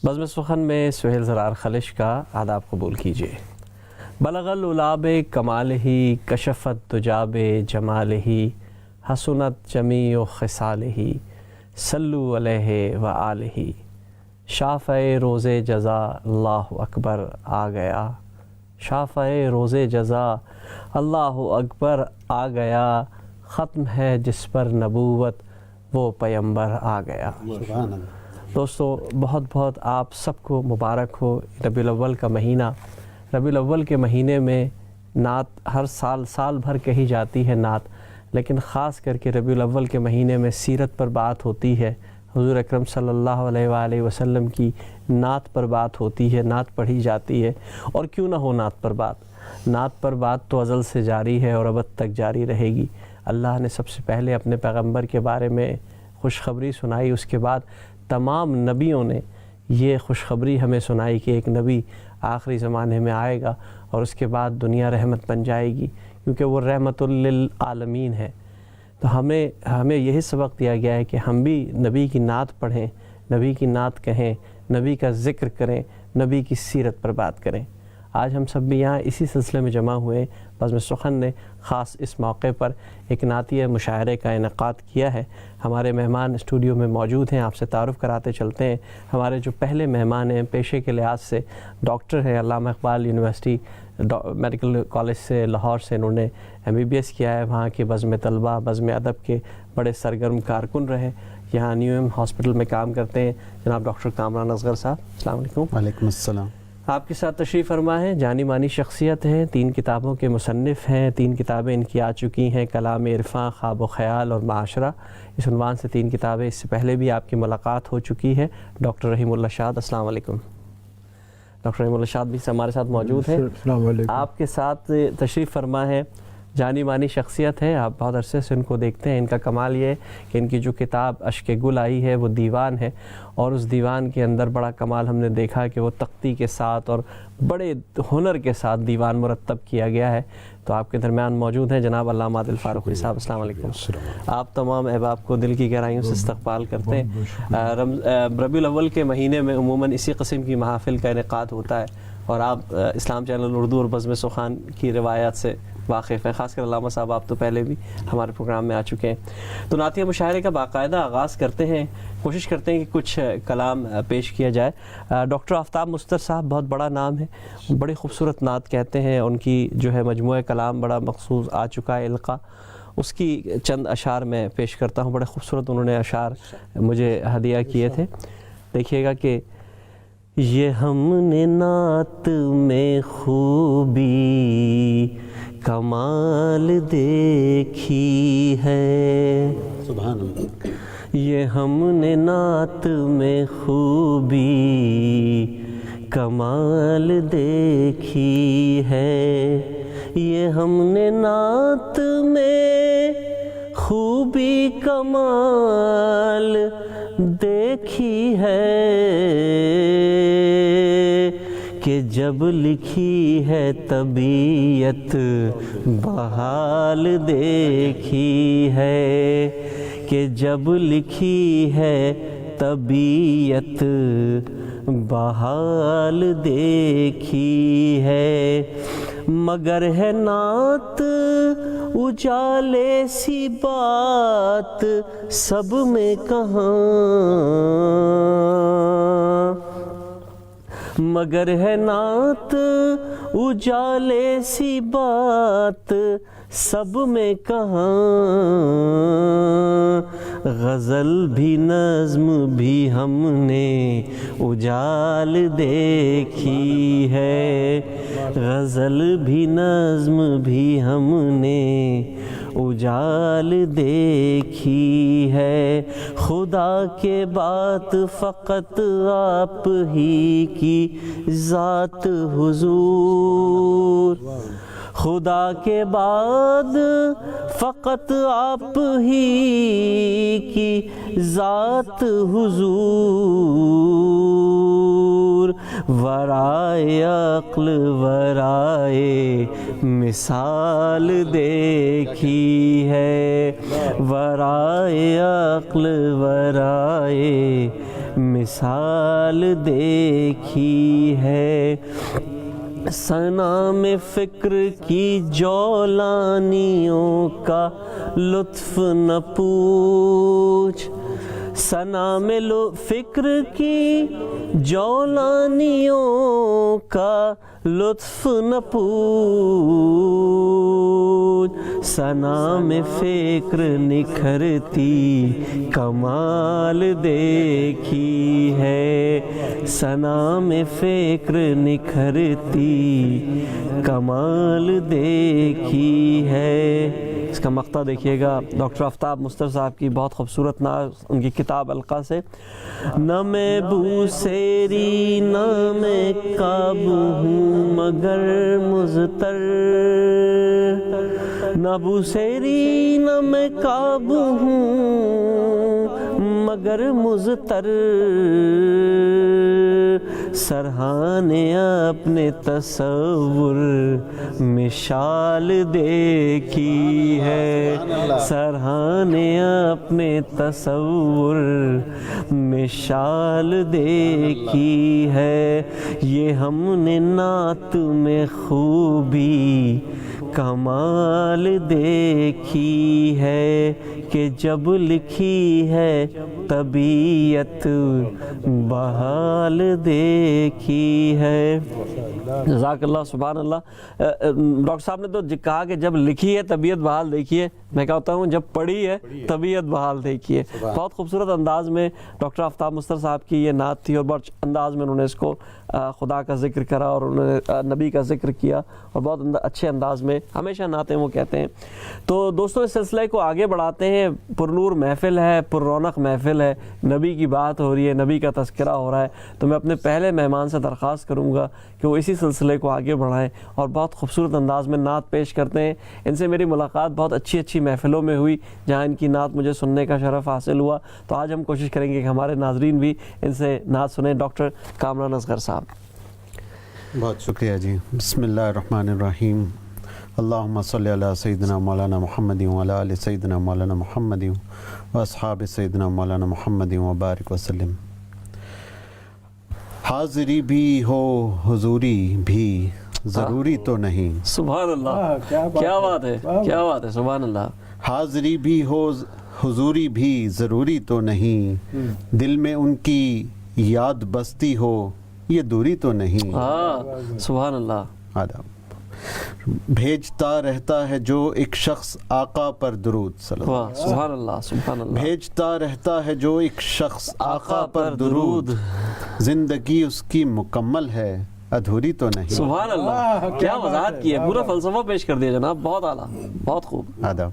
بزم سخن میں سہیل زرار خلش کا آداب قبول کیجیے۔ بلغ العلاب کمالہ کشفت دجاب جمالہ حسنت جمیع خصالہ صلو علیہ وآلہ۔ شافع روز جزا اللہ اکبر آ گیا، شافع روز جزا اللہ اکبر آ گیا، ختم ہے جس پر نبوت وہ پیمبر آ گیا۔ دوستو بہت بہت آپ سب کو مبارک ہو ربیع الاول کا مہینہ۔ ربیع الاول کے مہینے میں نعت ہر سال بھر کہی جاتی ہے نعت، لیکن خاص کر کے ربیع الاول کے مہینے میں سیرت پر بات ہوتی ہے، حضور اکرم صلی اللہ علیہ وآلہ وسلم کی نعت پر بات ہوتی ہے، نعت پڑھی جاتی ہے۔ اور کیوں نہ ہو نعت پر بات، نعت پر بات تو ازل سے جاری ہے اور ابد تک جاری رہے گی۔ اللہ نے سب سے پہلے اپنے پیغمبر کے بارے میں خوشخبری سنائی، اس کے بعد تمام نبیوں نے یہ خوشخبری ہمیں سنائی کہ ایک نبی آخری زمانے میں آئے گا اور اس کے بعد دنیا رحمت بن جائے گی، کیونکہ وہ رحمت للعالمین ہے۔ تو ہمیں یہی سبق دیا گیا ہے کہ ہم بھی نبی کی نعت پڑھیں، نبی کی نعت کہیں، نبی کا ذکر کریں، نبی کی سیرت پر بات کریں۔ آج ہم سب بھی یہاں اسی سلسلے میں جمع ہوئے۔ بزم سخن نے خاص اس موقع پر ایک نعتیہ مشاعرے کا انعقاد کیا ہے۔ ہمارے مہمان اسٹوڈیو میں موجود ہیں، آپ سے تعارف کراتے چلتے ہیں۔ ہمارے جو پہلے مہمان ہیں پیشے کے لحاظ سے ڈاکٹر ہیں، علامہ اقبال یونیورسٹی میڈیکل کالج سے لاہور سے انہوں نے MBBS کیا ہے، وہاں کے بزم طلبہ بزم ادب کے بڑے سرگرم کارکن رہے، یہاں نیو ہاسپٹل میں کام کرتے ہیں جناب ڈاکٹر کامران اصغر صاحب۔ السلام علیکم۔ وعلیکم السلام۔ آپ کے ساتھ تشریف فرما ہیں، جانی مانی شخصیت ہیں، 3 کتابوں کے مصنف ہیں، 3 کتابیں ان کی آ چکی ہیں، کلام عرفاں، خواب و خیال اور معاشرہ، اس عنوان سے 3 کتابیں، اس سے پہلے بھی آپ کی ملاقات ہو چکی ہے۔ ڈاکٹر رحیم اللہ شاد، السلام علیکم۔ ڈاکٹر رحیم اللہ شاد بھی ہمارے ساتھ موجود ہیں۔ السلام علیکم۔ آپ کے ساتھ تشریف فرما ہے، جانی مانی شخصیت ہے، آپ بہت عرصے سے ان کو دیکھتے ہیں۔ ان کا کمال یہ ہے کہ ان کی جو کتاب اشک گل آئی ہے وہ دیوان ہے، اور اس دیوان کے اندر بڑا کمال ہم نے دیکھا کہ وہ تختی کے ساتھ اور بڑے ہنر کے ساتھ دیوان مرتب کیا گیا ہے۔ تو آپ کے درمیان موجود ہیں جناب علامہ عادل فاروقی صاحب، السلام علیکم۔ آپ تمام احباب کو دل کی گہرائیوں سے استقبال کرتے ہیں۔ ربیع الاول کے مہینے میں عموماً اسی قسم کی محافل کا انعقاد ہوتا ہے، اور آپ اسلام چینل اردو اور بزم سخن کی روایات سے واقف ہیں، خاص کر علامہ صاحب آپ تو پہلے بھی ہمارے پروگرام میں آ چکے ہیں۔ تو نعتیہ مشاعرے کا باقاعدہ آغاز کرتے ہیں، کوشش کرتے ہیں کہ کچھ کلام پیش کیا جائے۔ ڈاکٹر آفتاب مستر صاحب بہت بڑا نام ہے، بڑی خوبصورت نعت کہتے ہیں، ان کی جو ہے مجموعہ کلام بڑا مخصوص آ چکا ہے القا، اس کی چند اشعار میں پیش کرتا ہوں۔ بڑے خوبصورت انہوں نے اشعار مجھے ہدیہ کیے تھے، دیکھیے گا کہ یہ ہم نے نعت میں خوبی کمال دیکھی ہے، سبحان اللہ۔ یہ ہم نے نعت میں خوبی کمال دیکھی ہے، یہ ہم نے نعت میں خوبی کمال دیکھی ہے، کہ جب لکھی ہے طبیعت بحال دیکھی ہے، کہ جب لکھی ہے طبیعت بحال دیکھی ہے، مگر ہے نعت اجالے سی بات سب میں کہاں، مگر ہے نعت اجالے سی بات سب میں کہاں، غزل بھی نظم بھی ہم نے اجال دیکھی ہے، غزل بھی نظم بھی ہم نے اجال دیکھی ہے، خدا کے بعد فقط آپ ہی کی ذات حضور، خدا کے بعد فقط آپ ہی کی ذات حضور، ورائے عقل ورائے مثال دیکھی ہے، ورائے عقل ورائے مثال دیکھی ہے، ثنا میں فکر کی جولانیوں کا لطف نہ پوچھ، ثنا میں فکر کی جولانیوں کا لطف نہ پوچھ، ثنا میں فکر نکھرتی کمال دیکھی ہے، ثنا میں فکر نکھرتی کمال دیکھی ہے۔ اس کا مقطع دیکھیے گا ڈاکٹر آفتاب مستر صاحب کی بہت خوبصورت نعت ان کی کتاب القا سے۔ نہ میں بوسیری نہ میں قابو ہوں مگر مضطر، نہ بوسیری نہ میں قابو ہوں مگر مضطر، سرحانے اپنے تصور مشال دیکھی ہے، سرحانے اپنے تصور مشال دیکھی ہے، یہ ہم نے نعت میں خوبی کمال دیکھی ہے، کہ جب لکھی ہے طبیعت بحال دیکھی ہے۔ جزاک اللہ، سبحان اللہ۔ ڈاکٹر صاحب نے تو کہا کہ جب لکھی ہے طبیعت بحال دیکھیے، میں کہتا ہوں جب پڑھی ہے طبیعت بحال دیکھیے۔ بہت خوبصورت انداز میں ڈاکٹر آفتاب مستر صاحب کی یہ نعت تھی، اور بہت انداز میں انہوں نے اس کو خدا کا ذکر کرا اور انہوں نے نبی کا ذکر کیا، اور بہت اچھے انداز میں ہمیشہ نعتیں وہ کہتے ہیں۔ تو دوستوں اس سلسلے کو آگے بڑھاتے ہیں، پرنور محفل ہے، پر رونق محفل ہے، نبی کی بات ہو رہی ہے، نبی کا تذکرہ ہو رہا ہے، تو میں اپنے پہلے مہمان سے درخواست کروں گا کہ وہ اسی سلسلے کو آگے بڑھائیں اور بہت خوبصورت انداز میں نعت پیش کرتے ہیں۔ ان سے میری ملاقات بہت اچھی محفلوں میں ہوئی جہاں ان کی نعت مجھے سننے کا شرف حاصل ہوا، تو آج ہم کوشش کریں گے کہ ہمارے ناظرین بھی ان سے نعت سنیں۔ ڈاکٹر کامران اصغر صاحب۔ بہت شکریہ جی۔ بسم اللہ الرحمن الرحیم۔ اللہم صلی علی سیدنا مولانا محمد وعلی آل سیدنا مولانا محمد واصحاب سیدنا مولانا محمد وبارک وسلم۔ حاضری بھی ہو حضوری بھی ضروری تو نہیں۔ سبحان اللہ، کیا بات ہے، کیا بات ہے، سبحان اللہ۔ حاضری بھی ہو حضوری بھی ضروری تو نہیں، دل میں ان کی یاد بستی ہو یہ دوری تو نہیں۔ سبحان اللہ۔ آداب۔ بھیجتا رہتا ہے جو ایک شخص آقا پر درود صلی اللہ علیہ وسلم۔ سبحان اللہ، سبحان اللہ۔ بھیجتا رہتا ہے جو ایک شخص آقا پر درود، زندگی اس کی مکمل ہے ادھوری تو نہیں۔ سبحان اللہ، کیا وضاحت کی ہے، پورا فلسفہ پیش کر دیا جناب، بہت اعلیٰ، بہت خوب۔ آداب۔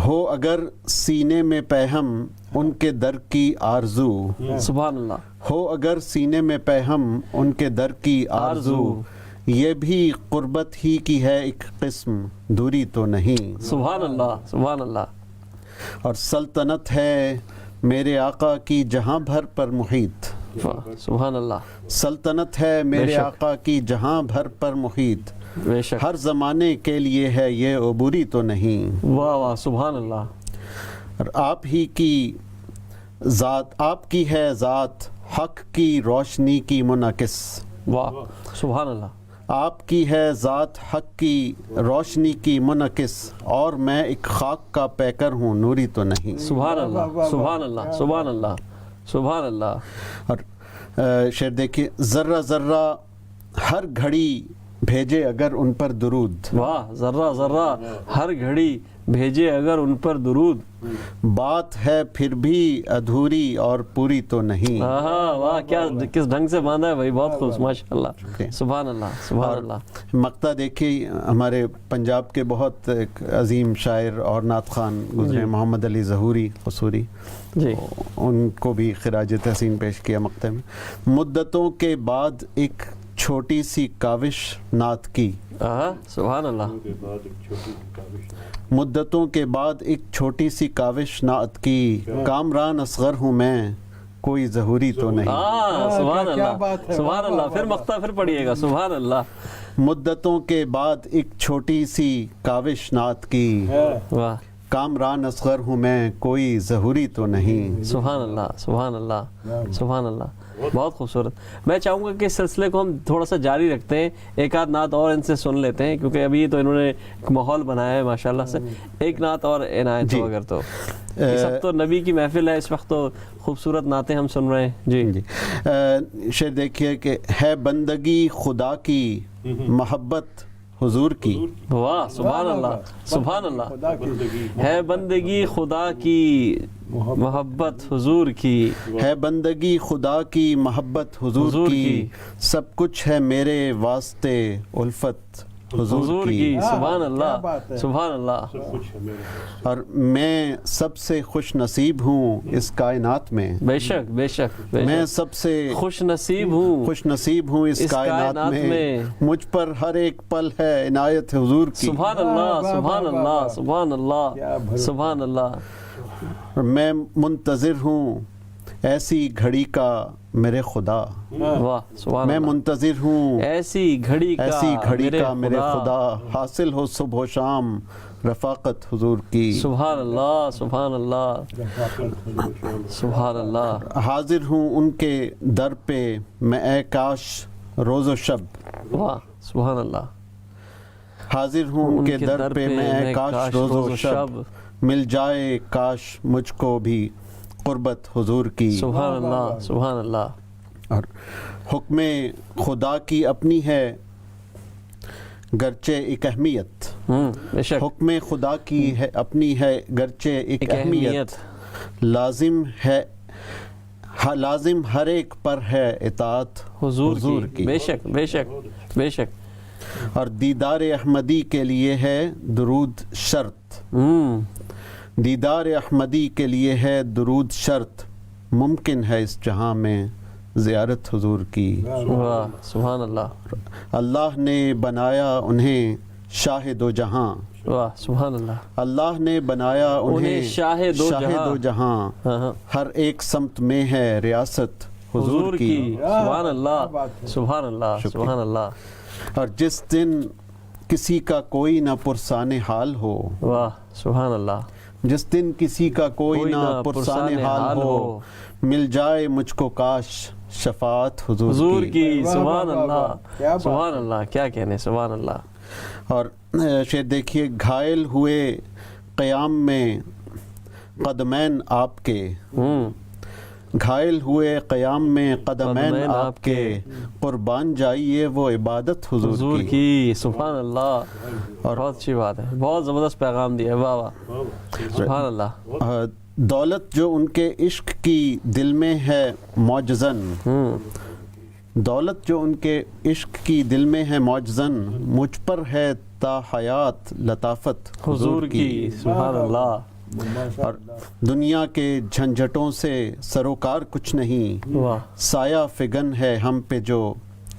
ہو اگر سینے میں پہم ان کے در کی آرزو، سبحان اللہ، ہو اگر سینے میں پہم ان کے در کی آرزو، یہ بھی قربت ہی کی ہے ایک قسم دوری تو نہیں۔ سبحان اللہ، سبحان اللہ۔ اور سلطنت ہے میرے آقا کی جہاں بھر پر محیط، سبحان اللہ، سلطنت ہے میرے آقا کی جہاں بھر پر محیط، بے شک، ہر زمانے کے لیے ہے یہ عبوری تو نہیں۔ واہ واہ، سبحان اللہ۔ اور آپ ہی کی ذات، آپ کی ہے ذات حق کی روشنی کی منعکس، واہ، سبحان اللہ۔ آپ کی ہے ذات حق کی روشنی کی منعکس، اور میں ایک خاک کا پیکر ہوں نوری تو نہیں۔ سبحان اللہ، سبحان اللہ، سبحان اللہ، سبحان اللہ۔ اور شعر دیکھیے، ذرہ ذرہ ہر گھڑی بھیجے اگر ان پر درود، واہ، ذرہ ذرہ ہر گھڑی بھیجے اگر ان پر درود، بات ہے پھر بھی ادھوری اور پوری تو نہیں۔ واہ، کیا کس ڈھنگ سے باندھا ہے بھائی، بہت خوش، ماشاء اللہ، سبحان اللہ، سبحان اللہ۔ مقطع دیکھیے، ہمارے پنجاب کے بہت ایک عظیم شاعر اور نعت خوان گزرے، محمد علی ظہوری قصوری، جی، ان کو بھی خراج تحسین پیش کیا مقطع میں۔ مدتوں کے بعد ایک چھوٹی سی کاوش نعت کی، سبحان اللہ، مدتوں کے بعد ایک چھوٹی سی کاوش نعت کی، کامران اصغر ہوں میں کوئی ظہوری تو نہیں۔ سبحان اللہ، سبحان اللہ، پھر مقطع پھر پڑھیے گا، سبحان اللہ۔ مدتوں کے بعد ایک چھوٹی سی کاوش نعت کی، واہ، کامران اصغر ہوں میں، کوئی ظہوری تو نہیں. سبحان اللہ، سبحان اللہ، سبحان اللہ، بہت خوبصورت. میں چاہوں گا کہ اس سلسلے کو ہم تھوڑا سا جاری رکھتے ہیں، ایک آدھ نعت اور ان سے سن لیتے ہیں، کیونکہ ابھی تو انہوں نے ایک ماحول بنایا ہے ماشاءاللہ سے. ایک نعت اور عنایت ہو اگر تو. اس وقت تو نبی کی محفل ہے، اس وقت تو خوبصورت نعتیں ہم سن رہے ہیں. جی شعر دیکھیے کہ ہے بندگی خدا کی محبت حضور کی. واہ سبحان اللہ، سبحان اللہ. ہے بندگی خدا کی محبت حضور کی، ہے بندگی خدا کی محبت حضور کی، سب کچھ ہے میرے واسطے الفت حضور کی. سبحان اللہ، سبحان اللہ. اور میں سب سے خوش نصیب ہوں اس کائنات میں. بے شک بے شک، میں سب سے خوش نصیب ہوں، خوش نصیب ہوں اس کائنات میں، مجھ پر ہر ایک پل ہے عنایت حضور کی. سبحان اللہ، سبحان اللہ، سبحان اللہ، سبحان اللہ. میں منتظر ہوں ایسی گھڑی کا میرے خدا. واہ سبحان میں اللہ. منتظر ہوں ایسی گھڑی کا میرے خدا، حاصل ہو صبح و شام رفاقت حضور کی. سبحان اللہ، سبحان اللہ، سبحان اللہ. حاضر ہوں ان کے در پہ میں اے کاش روز و شب. واہ سبحان اللہ. حاضر ہوں ان کے در پہ میں اے کاش روز و شب، مل جائے کاش مجھ کو بھی قربت حضور کی. سبحان اللہ، سبحان اللہ. اور حکم خدا کی اپنی ہے گرچہ ایک اہمیت. بے شک. حکم خدا کی ہے اپنی ہے گرچہ ایک اہمیت، لازم ہر ایک پر ہے اطاعت حضور کی. بے شک بے شک بے شک. اور دیدار احمدی کے لیے ہے درود شرط. دیدار احمدی کے لیے ہے درود شرط، ممکن ہے اس جہاں میں زیارت حضور کی. واہ سبحان اللہ. اللہ نے بنایا انہیں شاہ دو جہاں. واہ سبحان اللہ. اللہ نے بنایا انہیں شاہ دو جہاں، ہر ایک سمت میں ہے ریاست حضور کی. سبحان اللہ، سبحان اللہ، سبحان اللہ. اور جس دن کسی کا کوئی نہ پرسان حال ہو. واہ سبحان اللہ. جس دن کسی کا کوئی نہ پرسان حال ہو، مل جائے مجھ کو کاش شفاعت حضور کی. سبحان اللہ، سبحان اللہ. کیا کہنے، سبحان اللہ. اور شعر دیکھیے، گھائل ہوئے قیام میں قدمین آپ کے. گھائل ہوئے قیام میں قدمین آپ کے، قربان جائیے وہ عبادت حضور کی. سبحان اللہ. اور بہت اچھی بات ہے، بہت زبردست پیغام دیا ہے. واہ واہ سبحان اللہ. دولت جو ان کے عشق کی دل میں ہے معجزن، دولت جو ان کے عشق کی دل میں ہے معجزن، مجھ پر ہے تا حیات لطافت حضور کی. سبحان اللہ. اور دنیا کے جھنجھٹوں سے سروکار کچھ نہیں، سایہ فگن ہے ہم پہ جو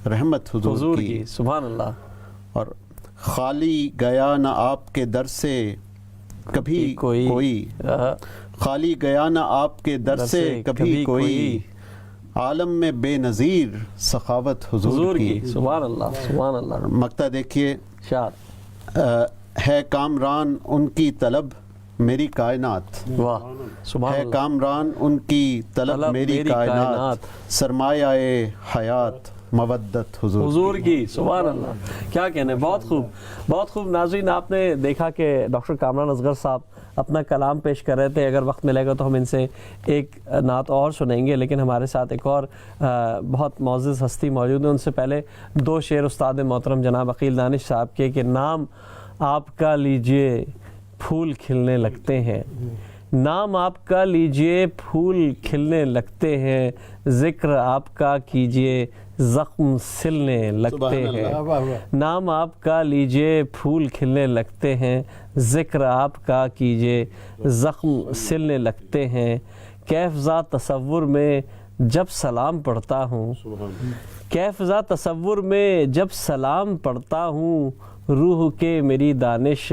رحمت حضور کی. سبحان اللہ. اور خالی گیا نہ آپ کے در سے کبھی کوئی، خالی گیا نہ آپ کے در سے کبھی کوئی، عالم میں بے نظیر سخاوت حضور کی. سبحان اللہ، سبحان اللہ. مقطع دیکھیے، ہے کامران ان کی طلب میری کائنات. واہ سبحان ہے اللہ. کامران ان کی طلب میری کائنات، سرمایہ حیات مودت حضور کی. سبحان اللہ. کیا کہنے، بہت خوب، بہت خوب. ناظرین، آپ نے دیکھا کہ ڈاکٹر کامران اصغر صاحب اپنا کلام پیش کر رہے تھے. اگر وقت ملے گا تو ہم ان سے ایک نعت اور سنیں گے، لیکن ہمارے ساتھ ایک اور بہت معزز ہستی موجود ہیں. ان سے پہلے دو شعر استاد محترم جناب عقیل دانش صاحب کے کہ نام آپ کا لیجئے پھول کھلنے لگتے ہیں، نام آپ کا لیجئے پھول کھلنے لگتے ہیں، ذکر آپ کا کیجئے زخم سلنے لگتے ہیں. نام آپ کا لیجئے پھول کھلنے لگتے ہیں، ذکر آپ کا کیجئے زخم سلنے لگتے ہیں. کیف زا تصور میں جب سلام پڑھتا ہوں، کیف زا تصور میں جب سلام پڑھتا ہوں، روح کے میری دانش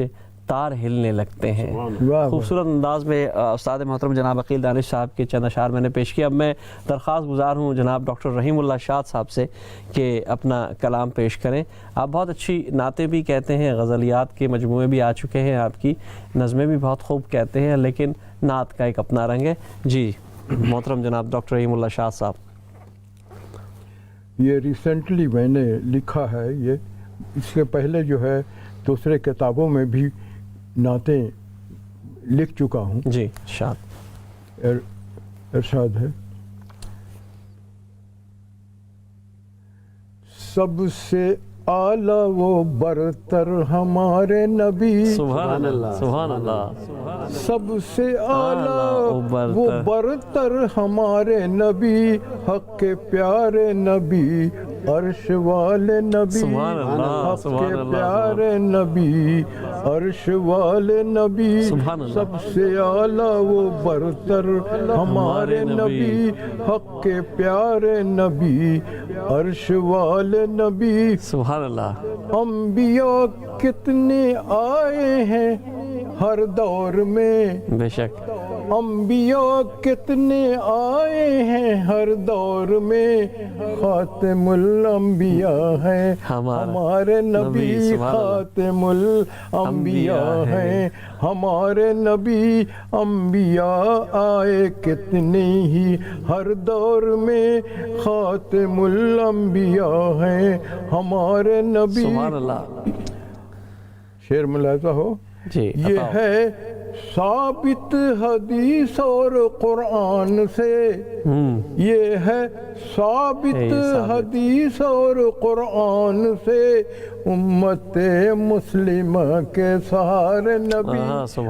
تار ہلنے لگتے ہیں۔ واہ خوبصورت انداز میں استاد محترم جناب عقیل دانش صاحب کے چند اشعار میں نے پیش کیا۔ اب میں درخواست گزار ہوں جناب ڈاکٹر رحیم اللہ شاد صاحب سے کہ اپنا کلام پیش کریں۔ آپ بہت اچھی نعتیں بھی کہتے ہیں، غزلیات کے مجموعے بھی آ چکے ہیں آپ کی، نظمیں بھی بہت خوب کہتے ہیں، لیکن نعت کا ایک اپنا رنگ ہے۔ جی محترم جناب ڈاکٹر رحیم اللہ شاد صاحب۔ یہ ریسنٹلی میں نے لکھا ہے، یہ اس سے پہلے جو ہے دوسرے کتابوں میں بھی نعتیں لکھ چکا ہوں۔ جی شاد ارشاد ہے، سب سے اعلیٰ و برتر ہمارے نبی، سبحان اللہ سبحان اللہ، سب سے اعلیٰ وہ برتر ہمارے نبی، حق کے پیارے نبی، عرش والے نبی، سبحان اللہ حق سبحان کے اللہ، پیارے نبی، عرش والے نبی، سبحان اللہ، سب سے اعلیٰ وہ برتر ہمارے نبی، حق کے پیارے نبی، عرش والے نبی۔ سبحان اللہ، انبیاء کتنے آئے ہیں ہر دور میں، بے شک انبیاء کتنے آئے ہیں ہر دور میں، خاتم الانبیاء ہیں ہمارے نبی، خاتم الانبیاء ہیں ہمارے نبی، انبیاء آئے کتنے ہی ہر دور میں، خاتم الانبیاء ہیں ہمارے نبی۔ سبحان اللہ، شعر ملاحظہ ہو، جی یہ ہے ثابت حدیث اور قرآن سے، یہ ہے ثابت حدیث اور قرآن سے، امت مسلمہ کے سہارے نبی،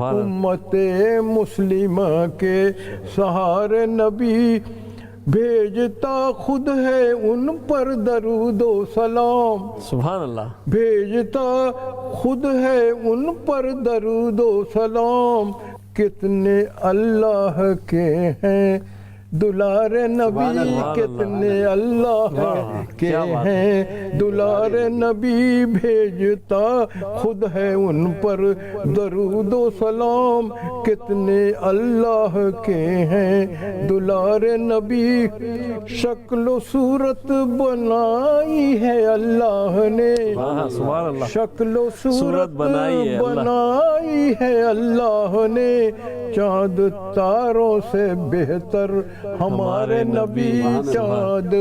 امت مسلمہ کے سہارے نبی، بھیجتا خود ہے ان پر درود و سلام، سبحان اللہ، بھیجتا خود ہے ان پر درود و سلام، کتنے اللہ کے ہیں دلار نبی، کتنے اللہ کے ہیں دلار نبی، بھیجتا خود ہے ان پر درود و سلام، کتنے اللہ کے ہیں دلار نبی، شکل و صورت بنائی ہے اللہ نے، شکل و صورت بنائی ہے اللہ نے، چاند تاروں سے بہتر ہمارے نبی، چاند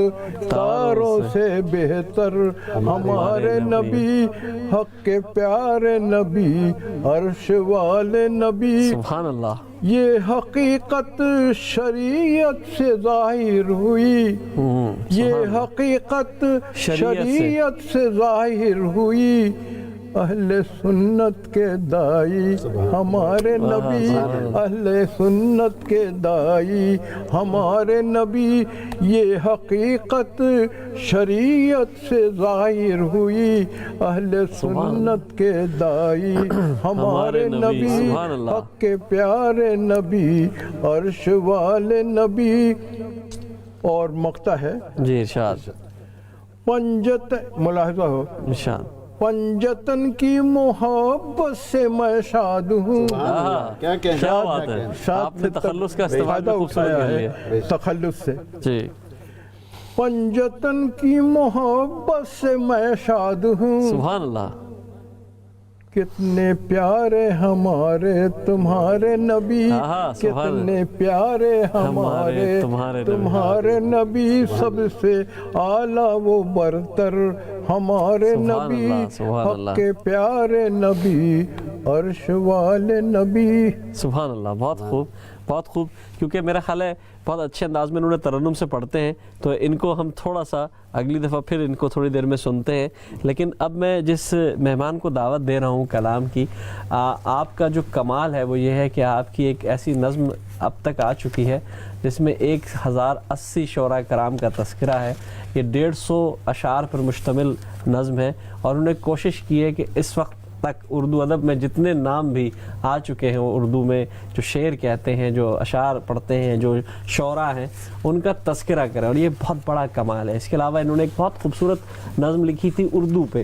تاروں سے بہتر ہمارے نبی، حق کے پیارے نبی، عرش والے نبی، سبحان اللہ، یہ حقیقت شریعت سے ظاہر ہوئی، یہ حقیقت شریعت سے ظاہر ہوئی، اہل سنت کے دائی ہمارے نبی، اہل سنت کے دائی ہمارے نبی، یہ حقیقت شریعت سے ظاہر ہوئی، اہل سنت کے دائی ہمارے نبی، حق کے پیارے نبی، عرش والے نبی۔ اور مقطع ہے، جی ارشاد، پنجت ملاحظہ ہو، ارشاد، پنجتن کی محبت سے میں شاد ہوں، کیا بات ہے، آپ نے تخلص کا استعمال بھی خوبصورت کر لیا، تخلص سے، جی، پنجتن کی محبت سے میں شاد ہوں، سبحان اللہ، کتنے پیارے ہمارے تمہارے نبی، کتنے پیارے ہمارے تمہارے نبی، سب سے اعلیٰ وہ برتر ہمارے نبی، حق کے پیارے نبی، عرش والے نبی۔ سبحان اللہ، بہت خوب بہت خوب، کیونکہ میرا خیال ہے بہت اچھے انداز میں انہوں نے ترنم سے پڑھتے ہیں، تو ان کو ہم تھوڑا سا اگلی دفعہ پھر ان کو تھوڑی دیر میں سنتے ہیں۔ لیکن اب میں جس مہمان کو دعوت دے رہا ہوں کلام کی، آپ کا جو کمال ہے وہ یہ ہے کہ آپ کی ایک ایسی نظم اب تک آ چکی ہے جس میں 1080 شعراء کرام کا تذکرہ ہے، یہ 150 اشعار پر مشتمل نظم ہے، اور انہوں نے کوشش کی ہے کہ اس وقت تک اردو ادب میں جتنے نام بھی آ چکے ہیں، اردو میں جو شعر کہتے ہیں، جو اشعار پڑھتے ہیں، جو شعراء ہیں، ان کا تذکرہ کریں، اور یہ بہت بڑا کمال ہے۔ اس کے علاوہ انہوں نے ایک بہت خوبصورت نظم لکھی تھی اردو پہ،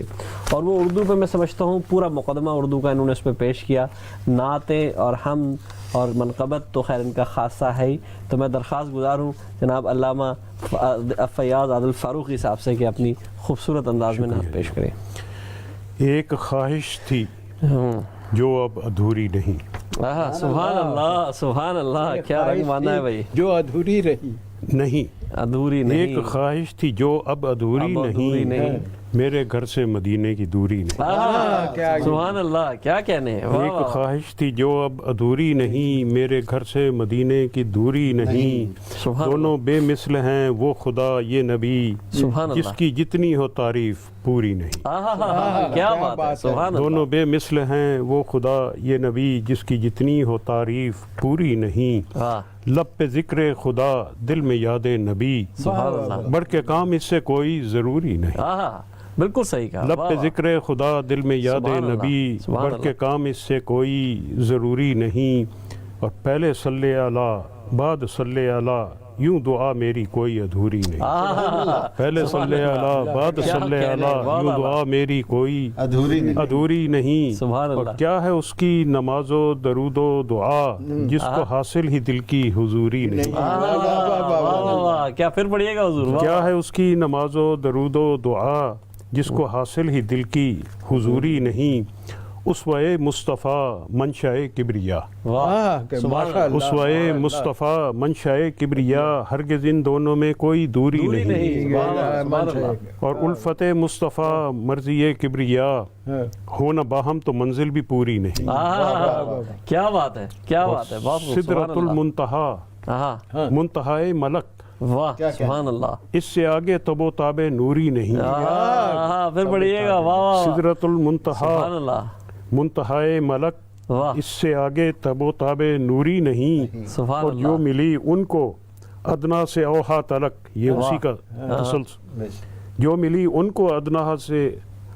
اور وہ اردو پہ میں سمجھتا ہوں پورا مقدمہ اردو کا انہوں نے اس پہ پیش کیا، نعتیں اور حمد اور منقبت تو خیر ان کا خاصہ ہے ہی۔ تو میں درخواست گزار ہوں جناب علامہ فیاض عادل فاروقی صاحب سے کہ اپنی خوبصورت انداز میں نعت پیش کریں۔ ایک خواہش تھی جو اب ادھوری نہیں، سبحان اللہ، سبحان اللہ، کیا رنگ مانا ہے بھائی، جو ادھوری رہی نہیں ادھوری نہیں، ایک خواہش تھی جو اب ادھوری نہیں، میرے گھر سے مدینے کی دوری نہیں۔ سبحان اللہ، کیا کہنے ہیں، ایک خواہش تھی جو اب ادھوری نہیں، میرے گھر سے مدینے کی دوری نہیں، دونوں بے مثل ہیں وہ خدا یہ نبی، جس کی جتنی ہو تعریف پوری نہیں۔ کیا بات ہے، سبحان اللہ، دونوں بے مثل ہیں وہ خدا یہ نبی، جس کی جتنی ہو تعریف پوری نہیں، لب پہ ذکر خدا دل میں یاد نبی، سبحان اللہ، بڑھ کے کام اس سے کوئی ضروری نہیں۔ بالکل صحیح کہا، لب پہ ذکر خدا دل میں یاد نبی، بڑھ کے کام اس سے کوئی ضروری نہیں، اور پہلے صلی علی بعد صلی علی، یوں دعا میری کوئی ادھوری نہیں۔ پہلے صلی علی بعد صلی علی، یوں دعا میری کوئی ادھوری نہیں، اور کیا ہے اس کی نماز و درود و دعا، جس کو حاصل ہی دل کی حضوری نہیں۔ کیا پھر پڑھیے گا حضور، کیا ہے اس کی نماز و درود و دعا، جس کو حاصل ہی دل کی حضوری نہیں، اسوۂ مصطفیٰ منشأ کبریا، اسوۂ مصطفیٰ منشأ کبریا، ہرگز ان دونوں میں کوئی دوری نہیں، اور الفت مصطفیٰ مرضی کبریا، ہونا باہم تو منزل بھی پوری نہیں۔ کیا بات ہے، کیا بات ہے، سدرۃ المنتہا، منتہائے ملک، واہ سبحان اللہ، اس سے آگے تب و تاب نوری نہیں۔ پھر پڑھیے گا، واہ، سدرۃ المنتہا، منتہائے ملک، اس سے آگے تب و تاب نوری نہیں، اور جو ملی ان کو ادنا سے اوہا تلک، یہ اسی کا تسلسل، جو ملی ان کو ادنا سے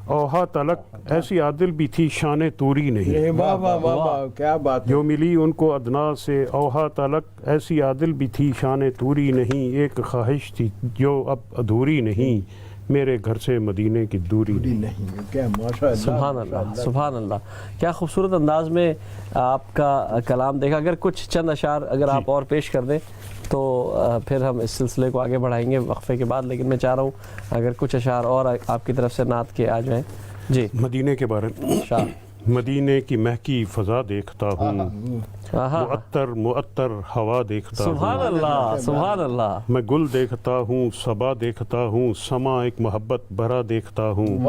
اوہا تلک، ایسی عادل بھی تھی شان توری نہیں۔ کیا بات، جو ملی ان کو ادنا سے اوہا تلک، ایسی عادل بھی تھی شان توری نہیں، ایک خواہش تھی جو اب ادھوری نہیں، میرے گھر سے مدینے کی دوری نہیں۔ سبحان اللہ، سبحان اللہ، کیا خوبصورت انداز میں آپ کا کلام دیکھا۔ اگر کچھ چند اشعار اگر آپ اور پیش کر دیں تو پھر ہم اس سلسلے کو آگے بڑھائیں گے وقفے کے بعد، لیکن میں چاہ رہا ہوں اگر کچھ اشعار اور آپ کی طرف سے نعت کے آ جائیں۔ جی، مدینے کے بارے میں، مدینے کی مہکی فضا دیکھتا ہوں، معطر ہوا دیکھتا ہوں، سبحان اللہ، سبحان اللہ، میں گل دیکھتا ہوں، صبا دیکھتا ہوں، سما ایک محبت بھرا دیکھتا ہوں،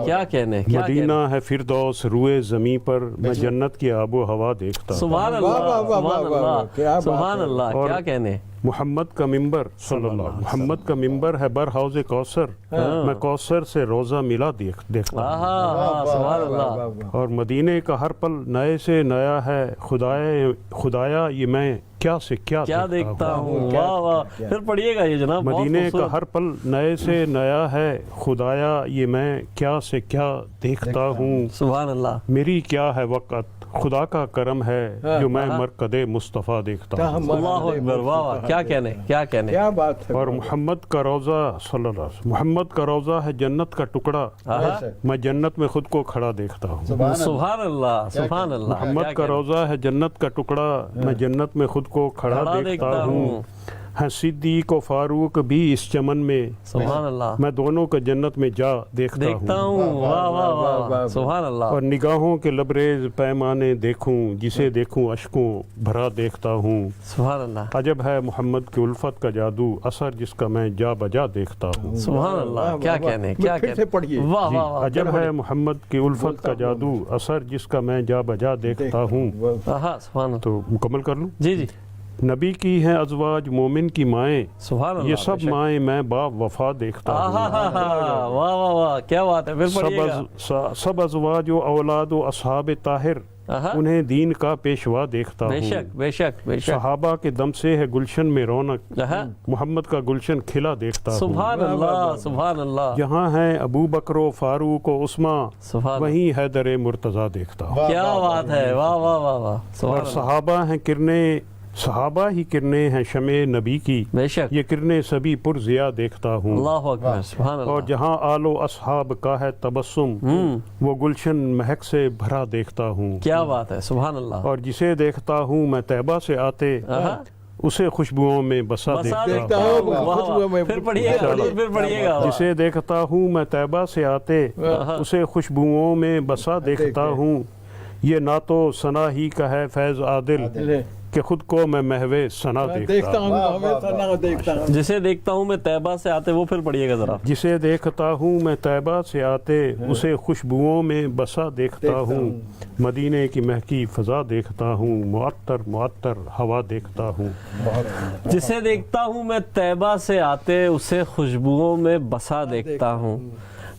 کیا کہنے، مدینہ ہے فردوس روئے زمین پر، میں جنت کی آب و ہوا دیکھتا ہوں، سبحان اللہ، سبحان اللہ، سبحان اللہ، کیا کہنے۔ محمد کا ممبر صلی اللہ، محمد کا ممبر ہے بر حوض کوثر، میں کوثر سے روزہ ملا دیکھتا ہوں، سبحان اللہ، اور مدینے کا ہر پل نئے سے نیا ہے، خدایا یہ میں کیا سے کیا دیکھتا ہوں، واہ واہ، پھر پڑھیے گا یہ جناب۔ مدینے کا ہر پل نئے سے نیا ہے، خدایا یہ میں کیا سے کیا دیکھتا ہوں، سبحان اللہ، میری کیا ہے وقت، خدا کا کرم ہے جو میں مرکد مصطفیٰ دیکھتا ہوں۔ اللہ اکبر، واہ واہ، کیا کہنے، کیا کہنے، کیا بات ہے۔ اور محمد کا روضہ صلی اللہ علیہ وسلم، محمد کا روضہ ہے جنت کا ٹکڑا، میں جنت میں خود کو کھڑا دیکھتا ہوں، سبحان اللہ، سبحان اللہ، محمد کا روضہ ہے جنت کا ٹکڑا، میں جنت میں خود کو کھڑا دیکھتا ہوں، ہیں صدیق و فاروق بھی اس چمن میں، سبحان اللہ، میں دونوں کو جنت میں جا دیکھتا ہوں، واہ واہ واہ، سبحان اللہ، اور نگاہوں کے لبریز پیمانے دیکھوں، جسے دیکھوں اشکوں بھرا دیکھتا ہوں، سبحان اللہ، عجب ہے محمد کی الفت کا جادو، اثر جس کا میں جا بجا دیکھتا ہوں، سبحان اللہ، کیا کہنے، کیا کہنے، واہ واہ، عجب ہے محمد کی الفت کا جادو، اثر جس کا میں جا بجا دیکھتا ہوں۔ سبحان اللہ، تو مکمل کر لوں۔ جی جی، نبی کی ہیں ازواج مومن کی مائیں، سبحان اللہ، یہ سب مائیں میں با وفا دیکھتا ہوں، واہ واہ واہ، کیا بات ہے، پھر پڑھیے گا۔ سب ازواج و اولاد و اصحاب طاہر، انہیں دین کا پیشوا دیکھتا بے ہوں. شک بے شک بے شک. صحابہ کے دم سے ہے گلشن میں رونق، محمد کا گلشن کھلا دیکھتا ہوں. سبحان اللہ سبحان اللہ. جہاں ہیں ابو بکر و فاروق و عثمان، سبحان وہیں حیدر مرتضیٰ دیکھتا ہوں. کیا بات ہے، واہ واہ واہ واہ. اور صحابہ ہی کرنے ہیں شمع نبی کی، بے شک. یہ کرنے سبھی پر ضیا دیکھتا ہوں. اللہ اکبر سبحان اللہ. اور جہاں آل و اصحاب کا ہے تبسم، وہ گلشن مہک سے بھرا دیکھتا ہوں. کیا بات ہے سبحان اللہ. اور جسے دیکھتا ہوں میں طیبہ سے آتے، اسے خوشبوؤں میں بسا دیکھتا ہوں. پھر پڑھیے گا. جسے دیکھتا ہوں میں طیبہ سے آتے، اسے خوشبوؤں میں بسا دیکھتا ہوں. یہ نہ تو ثنا ہی کا ہے فیض عادل کہ خود کو میں محو ثنا دیکھتا ہوں. جسے دیکھتا ہوں میں طیبہ سے آتے، وہ پھر پڑھیے گا ذرا. جسے دیکھتا ہوں میں طیبہ سے آتے، اسے خوشبوؤں میں بسا دیکھتا ہوں. مدینے کی مہکی فضا دیکھتا ہوں، معطر معطر ہوا دیکھتا ہوں. جسے دیکھتا ہوں میں طیبہ سے آتے، اسے خوشبوؤں میں بسا دیکھتا ہوں.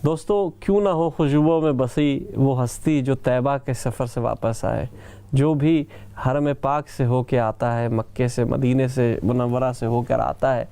دوستو، کیوں نہ ہو خوشبوؤں میں بسی وہ ہستی جو طیبہ کے سفر سے واپس آئے. جو بھی حرم پاک سے ہو کے آتا ہے، مکے سے مدینے سے منورہ سے ہو کر آتا ہے،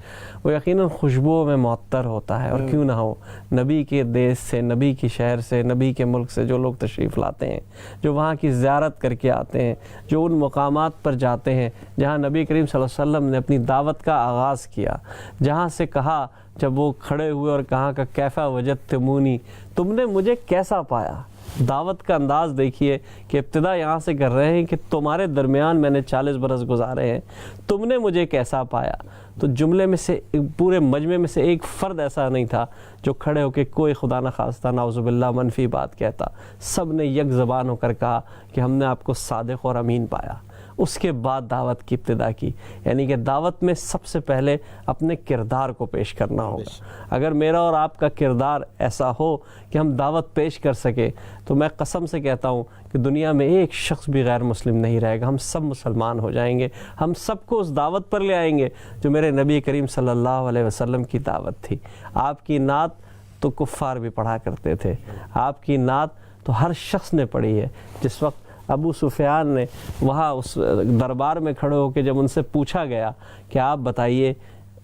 وہ یقیناً خوشبوؤں میں معطر ہوتا ہے. اور کیوں نہ ہو، نبی کے دیش سے، نبی کی شہر سے، نبی کے ملک سے جو لوگ تشریف لاتے ہیں، جو وہاں کی زیارت کر کے آتے ہیں، جو ان مقامات پر جاتے ہیں جہاں نبی کریم صلی اللہ علیہ وسلم نے اپنی دعوت کا آغاز کیا، جہاں سے کہا جب وہ کھڑے ہوئے اور کہا کہ کیفا وجدتمونی، تم نے مجھے کیسا پایا. دعوت کا انداز دیکھیے کہ ابتدا یہاں سے کر رہے ہیں کہ تمہارے درمیان میں نے 40 برس گزارے ہیں، تم نے مجھے کیسا پایا. تو جملے میں سے، پورے مجمع میں سے ایک فرد ایسا نہیں تھا جو کھڑے ہو کے کوئی خدا نخواستہ نعوذ باللہ منفی بات کہتا. سب نے یک زبان ہو کر کہا کہ ہم نے آپ کو صادق اور امین پایا. اس کے بعد دعوت کی ابتدا کی. یعنی کہ دعوت میں سب سے پہلے اپنے کردار کو پیش کرنا ہوگا. اگر میرا اور آپ کا کردار ایسا ہو کہ ہم دعوت پیش کر سکے، تو میں قسم سے کہتا ہوں کہ دنیا میں ایک شخص بھی غیر مسلم نہیں رہے گا. ہم سب مسلمان ہو جائیں گے. ہم سب کو اس دعوت پر لے آئیں گے جو میرے نبی کریم صلی اللہ علیہ وسلم کی دعوت تھی. آپ کی نعت تو کفار بھی پڑھا کرتے تھے، آپ کی نعت تو ہر شخص نے پڑھی ہے. جس وقت ابو سفیان نے وہاں اس دربار میں کھڑے ہو کے جب ان سے پوچھا گیا کہ آپ بتائیے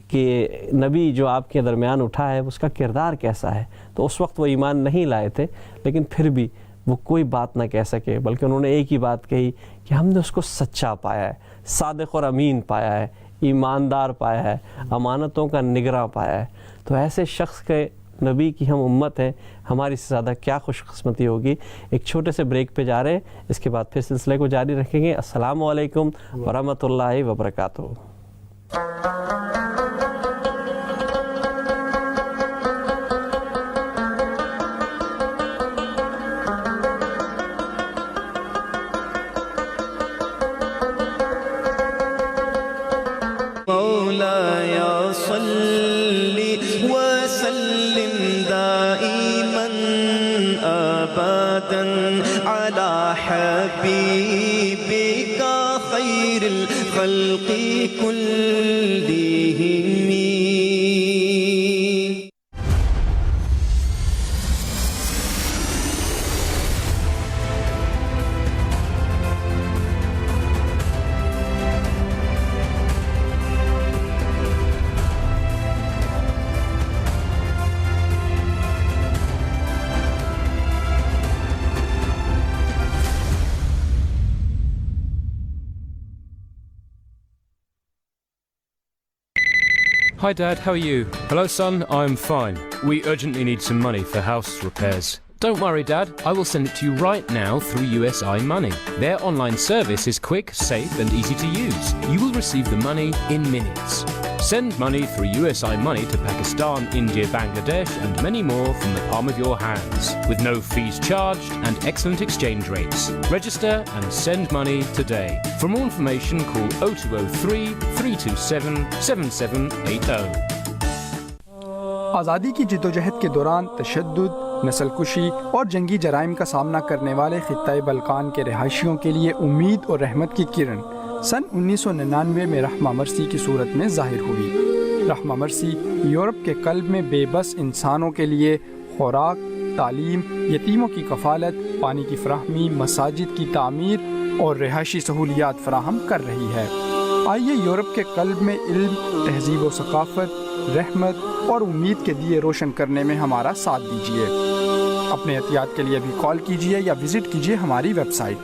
کہ نبی جو آپ کے درمیان اٹھا ہے اس کا کردار کیسا ہے، تو اس وقت وہ ایمان نہیں لائے تھے، لیکن پھر بھی وہ کوئی بات نہ کہہ سکے، بلکہ انہوں نے ایک ہی بات کہی کہ ہم نے اس کو سچا پایا ہے، صادق اور امین پایا ہے، ایماندار پایا ہے، امانتوں کا نگراں پایا ہے. تو ایسے شخص کے نبی کی ہم امت ہیں، ہماری سے زیادہ کیا خوش قسمتی ہوگی. ایک چھوٹے سے بریک پہ جا رہے ہیں، اس کے بعد پھر سلسلے کو جاری رکھیں گے. السلام علیکم ورحمۃ اللہ وبرکاتہ. مولایا صلی وسلم دائما ابدا علی حبیبک خیر الخلق کلہم. Hi Dad, how are you? Hello son, I'm fine. We urgently need some money for house repairs. Don't worry Dad, I will send it to you right now through USI Money. Their online service is quick, safe and easy to use. You will receive the money in minutes. Send money through USI Money to Pakistan, India, Bangladesh and many more from the palm of your hands, with no fees charged and excellent exchange rates. Register and send money today. For more information, call 0203 327 7780. آزادی کی جدوجہد کے دوران تشدد، نسل کشی اور جنگی جرائم کا سامنا کرنے والے خطۂ بلقان کے رہائشیوں کے لیے امید اور رحمت کی کرن سن 1999 میں رحمہ مرسی کی صورت میں ظاہر ہوئی. رحمہ مرسی یورپ کے قلب میں بے بس انسانوں کے لیے خوراک، تعلیم، یتیموں کی کفالت، پانی کی فراہمی، مساجد کی تعمیر اور رہائشی سہولیات فراہم کر رہی ہے۔ آئیے یورپ کے قلب میں علم، تہذیب و ثقافت، رحمت اور امید کے دیے روشن کرنے میں ہمارا ساتھ دیجیے۔ اپنے احتیاط کے لیے بھی کال کیجیے یا وزٹ کیجیے ہماری website.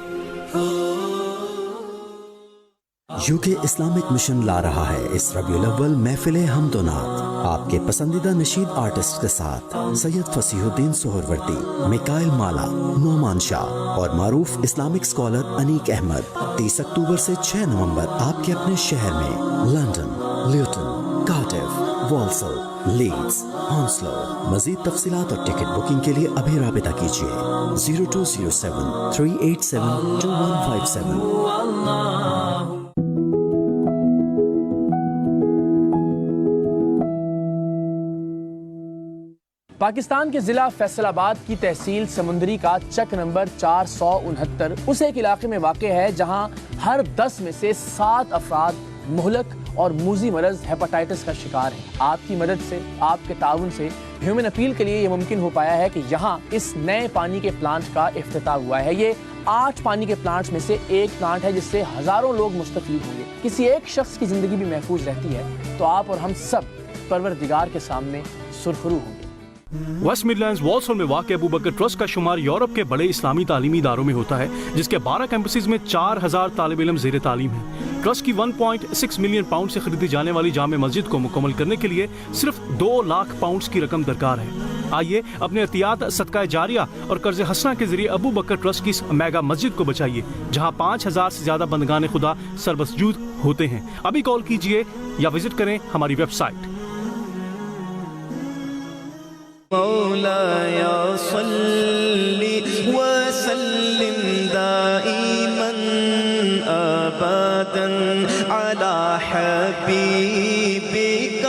UK Islamic mission لا رہا ہے اس ربیع الاول محفل حمد و نعت، آپ کے پسندیدہ نشید آرٹسٹ کے ساتھ سید فصیح الدین سہروردی، میکائل مالا، نعمان شاہ اور معروف اسلامک اسکالر انیک احمد۔ 30 اکتوبر سے 6 نومبر آپ کے اپنے شہر میں لنڈن، لیوٹن، کارڈف، والسل، لیڈز، ہانسلو۔ مزید تفصیلات اور ٹکٹ بکنگ کے لیے ابھی رابطہ کیجیے 0207 387 2157۔ پاکستان کے ضلع فیصل آباد کی تحصیل سمندری کا چک نمبر 469 اس ایک علاقے میں واقع ہے جہاں ہر 10 میں سے 7 افراد مہلک اور موذی مرض ہیپاٹائٹس کا شکار ہیں۔ آپ کی مدد سے، آپ کے تعاون سے ہیومن اپیل کے لیے یہ ممکن ہو پایا ہے کہ یہاں اس نئے پانی کے پلانٹ کا افتتاح ہوا ہے۔ یہ 8 پانی کے پلانٹس میں سے ایک پلانٹ ہے جس سے ہزاروں لوگ مستفید ہوں گے۔ کسی ایک شخص کی زندگی بھی محفوظ رہتی ہے تو آپ اور ہم سب پروردگار کے سامنے سرخرو ہوں گے۔ ویسٹ مڈلینڈز والسل میں واقع ابو بکر ٹرسٹ کا شمار یورپ کے بڑے اسلامی تعلیمی اداروں میں ہوتا ہے، جس کے 12 کیمپسز میں 4000 طالب علم زیر تعلیم ہیں۔ ٹرسٹ کی 1.6 ملین پاؤنڈ سے خریدی جانے والی جامع مسجد کو مکمل کرنے کے لیے صرف 2 لاکھ پاؤنڈز کی رقم درکار ہے۔ آئیے اپنے احتیاط، صدقہ جاریہ اور قرض حسنہ کے ذریعے ابو بکر ٹرسٹ کی اس میگا مسجد کو بچائیے، جہاں 5000 سے زیادہ بندگان خدا سربسجود ہوتے ہیں۔ ابھی کال کیجیے یا وزٹ کریں ہماری ویب سائٹ۔ مولاي صل وسلم دائما ابدا على حبيبك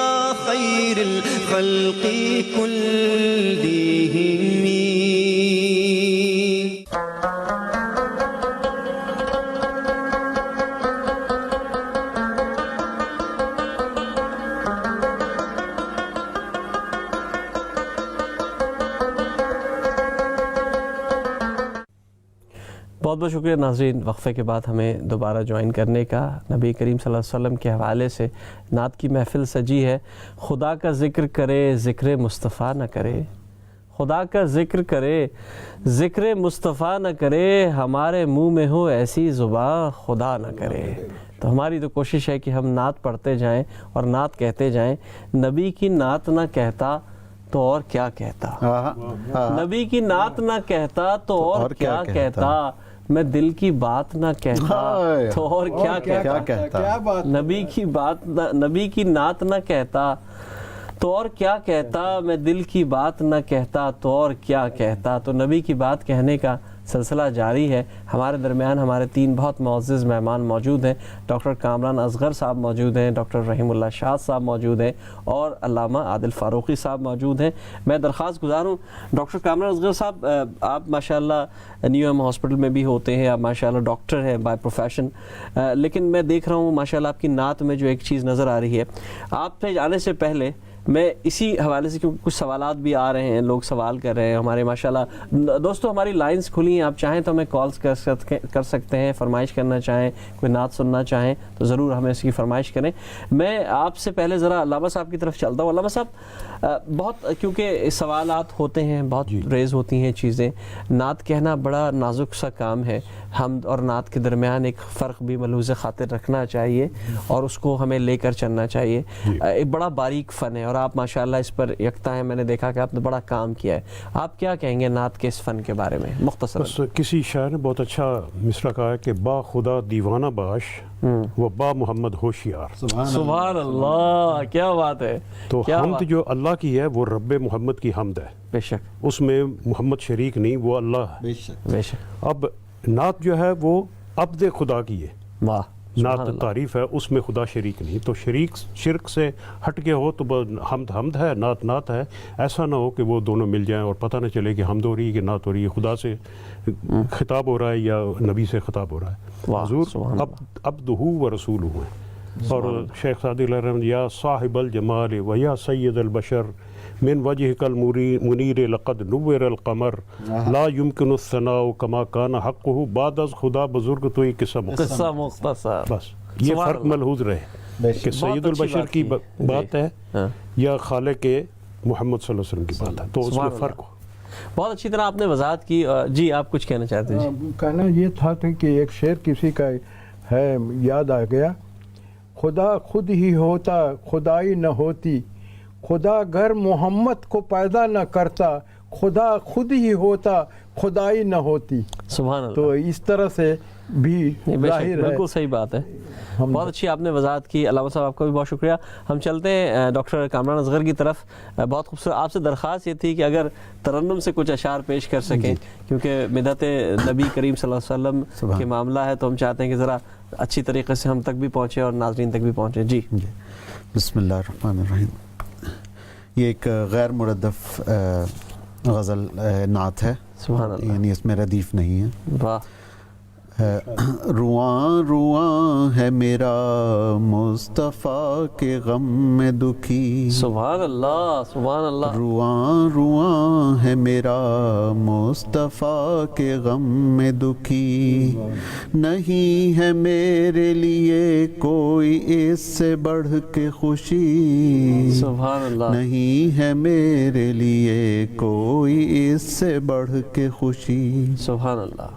خير الخلق كلهم۔ بہت بہت شکریہ ناظرین، وقفے کے بعد ہمیں دوبارہ جوائن کرنے کا۔ نبی کریم صلی اللہ علیہ وسلم کے حوالے سے نعت کی محفل سجی ہے۔ خدا کا ذکر کرے ذکر مصطفیٰ نہ کرے، خدا کا ذکر کرے ذکر مصطفیٰ نہ کرے، ہمارے منہ میں ہو ایسی زباں خدا نہ کرے۔ تو ہماری تو کوشش ہے کہ ہم نعت پڑھتے جائیں اور نعت کہتے جائیں۔ نبی کی نعت نہ کہتا تو اور کیا کہتا، نبی کی نعت نہ کہتا تو اور کیا کہتا، میں دل کی بات نہ کہتا تو اور کیا کہتا، نبی کی نعت نہ کہتا تو اور کیا کہتا، میں دل کی بات نہ کہتا تو اور کیا کہتا۔ تو نبی کی بات کہنے کا سلسلہ جاری ہے۔ ہمارے درمیان ہمارے 3 بہت معزز مہمان موجود ہیں۔ ڈاکٹر کامران اصغر صاحب موجود ہیں، ڈاکٹر رحیم اللہ شاہ صاحب موجود ہیں اور علامہ عادل فاروقی صاحب موجود ہیں۔ میں درخواست گزار ہوں ڈاکٹر کامران اصغر صاحب، آپ ماشاءاللہ نیو ایم ہاسپٹل میں بھی ہوتے ہیں، آپ ماشاءاللہ ڈاکٹر ہیں بائی پروفیشن، لیکن میں دیکھ رہا ہوں ماشاءاللہ آپ کی نعت میں جو ایک چیز نظر آ رہی ہے، آپ پہ جانے سے پہلے میں اسی حوالے سے، کیونکہ کچھ سوالات بھی آ رہے ہیں، لوگ سوال کر رہے ہیں ہمارے، ماشاءاللہ دوستو ہماری لائنز کھلی ہیں، آپ چاہیں تو ہمیں کالز کر سکتے ہیں، فرمائش کرنا چاہیں، کوئی نعت سننا چاہیں تو ضرور ہمیں اس کی فرمائش کریں۔ میں آپ سے پہلے ذرا علامہ صاحب کی طرف چلتا ہوں۔ علامہ صاحب، بہت کیونکہ سوالات ہوتے ہیں، بہت ریز ہوتی ہیں چیزیں، نعت کہنا بڑا نازک سا کام ہے، حمد اور نعت کے درمیان ایک فرق بھی ملحوظ خاطر رکھنا چاہیے اور اس کو ہمیں لے کر چلنا چاہیے۔ ایک بڑا باریک فن ہے اور آپ ماشاءاللہ اس پر یکتا ہیں، میں نے دیکھا کہ آپ نے بڑا کام کیا ہے۔ آپ کیا کہیں گے نعت کے اس فن کے بارے میں مختصر؟ کسی شاعر نے بہت اچھا مصرع کہا ہے کہ با خدا دیوانہ باش و با محمد ہوشیار۔ سبحان اللہ، کیا بات ہے۔ تو حمد جو اللہ کی ہے وہ رب محمد کی حمد ہے، بے شک، اس میں محمد شریک نہیں، وہ اللہ ہے، بے شک بے شک۔ اب نعت جو ہے وہ عبد خدا کی ہے، واہ، نعت تعریف ہے، اس میں خدا شریک نہیں، تو شرک سے ہٹ کے ہو تو حمد ہے، نعت ہے۔ ایسا نہ ہو کہ وہ دونوں مل جائیں اور پتہ نہ چلے کہ حمد ہو رہی ہے کہ نعت ہو رہی ہے، خدا سے خطاب ہو رہا ہے یا نبی سے خطاب ہو رہا ہے۔ حضور عبدہ و رسولہ ہیں، اور شیخ سعدی علیہ الرحمۃ یا صاحب الجمال و یا سید البشر من وجهك المنیر لقد نور القمر لا يمكن الثناء كما كان حقه بعد از خدا بزرگ تو یہ قصہ مختصر بس یہ فرق ملحوظ رہے کہ سید البشر کی بات ہے یا خالق محمد صلی اللہ علیہ وسلم کی بات ہے، تو اس میں فرق ہو. بہت اچھی طرح آپ نے وضاحت کی. جی آپ کچھ کہنا چاہتے ہیں؟ جی کہنا یہ تھا کہ ایک شعر کسی کا ہے یاد آ گیا، خدا خود ہی ہوتا خدائی نہ ہوتی، خدا گر محمد کو پیدا نہ کرتا، خدا خود ہی ہوتا خدائی نہ ہوتی. سبحان اللہ. تو اس طرح سے بھی ظاہر ہے، بالکل صحیح بات ہے. بہت اچھی آپ نے وضاحت کی. علامہ صاحب آپ کا بھی بہت شکریہ. ہم چلتے ہیں ڈاکٹر کامران اصغر کی طرف. بہت خوبصورت آپ سے درخواست یہ تھی کہ اگر ترنم سے کچھ اشعار پیش کر سکیں، کیونکہ بدعت نبی کریم صلی اللہ علیہ وسلم کے معاملہ ہے، تو ہم چاہتے ہیں کہ ذرا اچھی طریقے سے ہم تک بھی پہنچے اور ناظرین تک بھی پہنچے. جی بسم اللہ الرحمن الرحیم. یہ ایک غیر مردف غزل نعت ہے، سبحان اللہ، یعنی اس میں ردیف نہیں ہے. واہ. رواں رواں ہے میرا مصطفیٰ کے غم میں دکھی، سبحان اللہ سبحان اللہ. رواں رواں ہے میرا مصطفیٰ کے غم میں دکھی، نہیں ہے میرے لیے کوئی اس سے بڑھ کے خوشی، سبحان اللہ. نہیں ہے میرے لیے کوئی اس سے بڑھ کے خوشی، سبحان اللہ.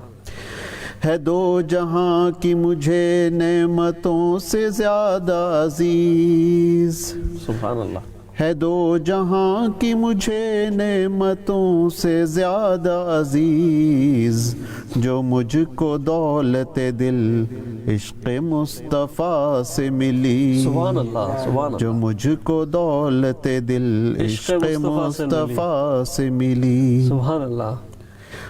ہے دو جہاں کی مجھے نعمتوں سے زیادہ عزیز، سبحان اللہ. ہے دو جہاں کی مجھے نعمتوں سے زیادہ عزیز، جو مجھ کو دولت دل عشق مصطفیٰ سے ملی، سبحان اللہ سبحان اللہ. جو مجھ کو دولت دل عشق مصطفیٰ سے ملی، سبحان اللہ.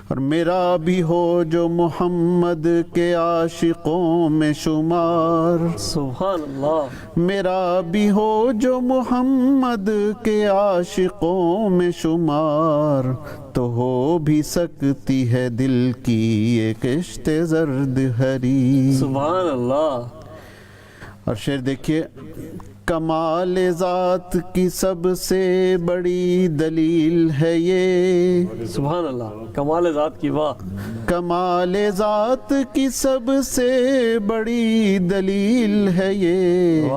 اور میرا بھی ہو جو محمد کے عاشقوں میں شمار، سبحان اللہ. میرا بھی ہو جو محمد کے عاشقوں میں شمار، تو ہو بھی سکتی ہے دل کی ایک کشت زرد ہری. سبحان اللہ. اور شعر دیکھیے، کمال ذات کی سب سے بڑی دلیل ہے یہ، سبحان اللہ. کمال ذات کی، واہ. کمال ذات کی سب سے بڑی دلیل ہے یہ،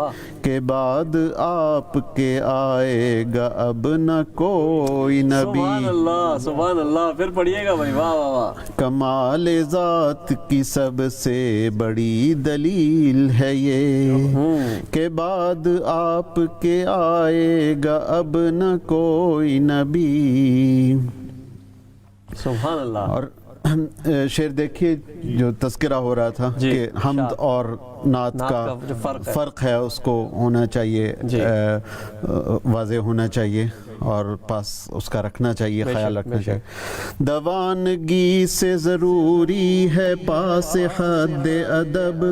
کہ بعد آپ کے آئے گا اب نہ کوئی نبی. سبحان اللہ سبحان اللہ. پھر پڑھیے گا بھائی. واہ واہ واہ. کمال ذات کی سب سے بڑی دلیل ہے یہ، کہ بعد آپ کے آئے گا اب نہ کوئی نبی. سبحان اللہ. اور شعر دیکھیے جو تذکرہ ہو رہا تھا کہ حمد اور نعت کا فرق ہے، اس کو ہونا چاہیے، واضح ہونا چاہیے اور پاس اس کا رکھنا چاہیے، خیال رکھنا چاہیے. دوانگی سے ضروری ہے پاس حد ادب،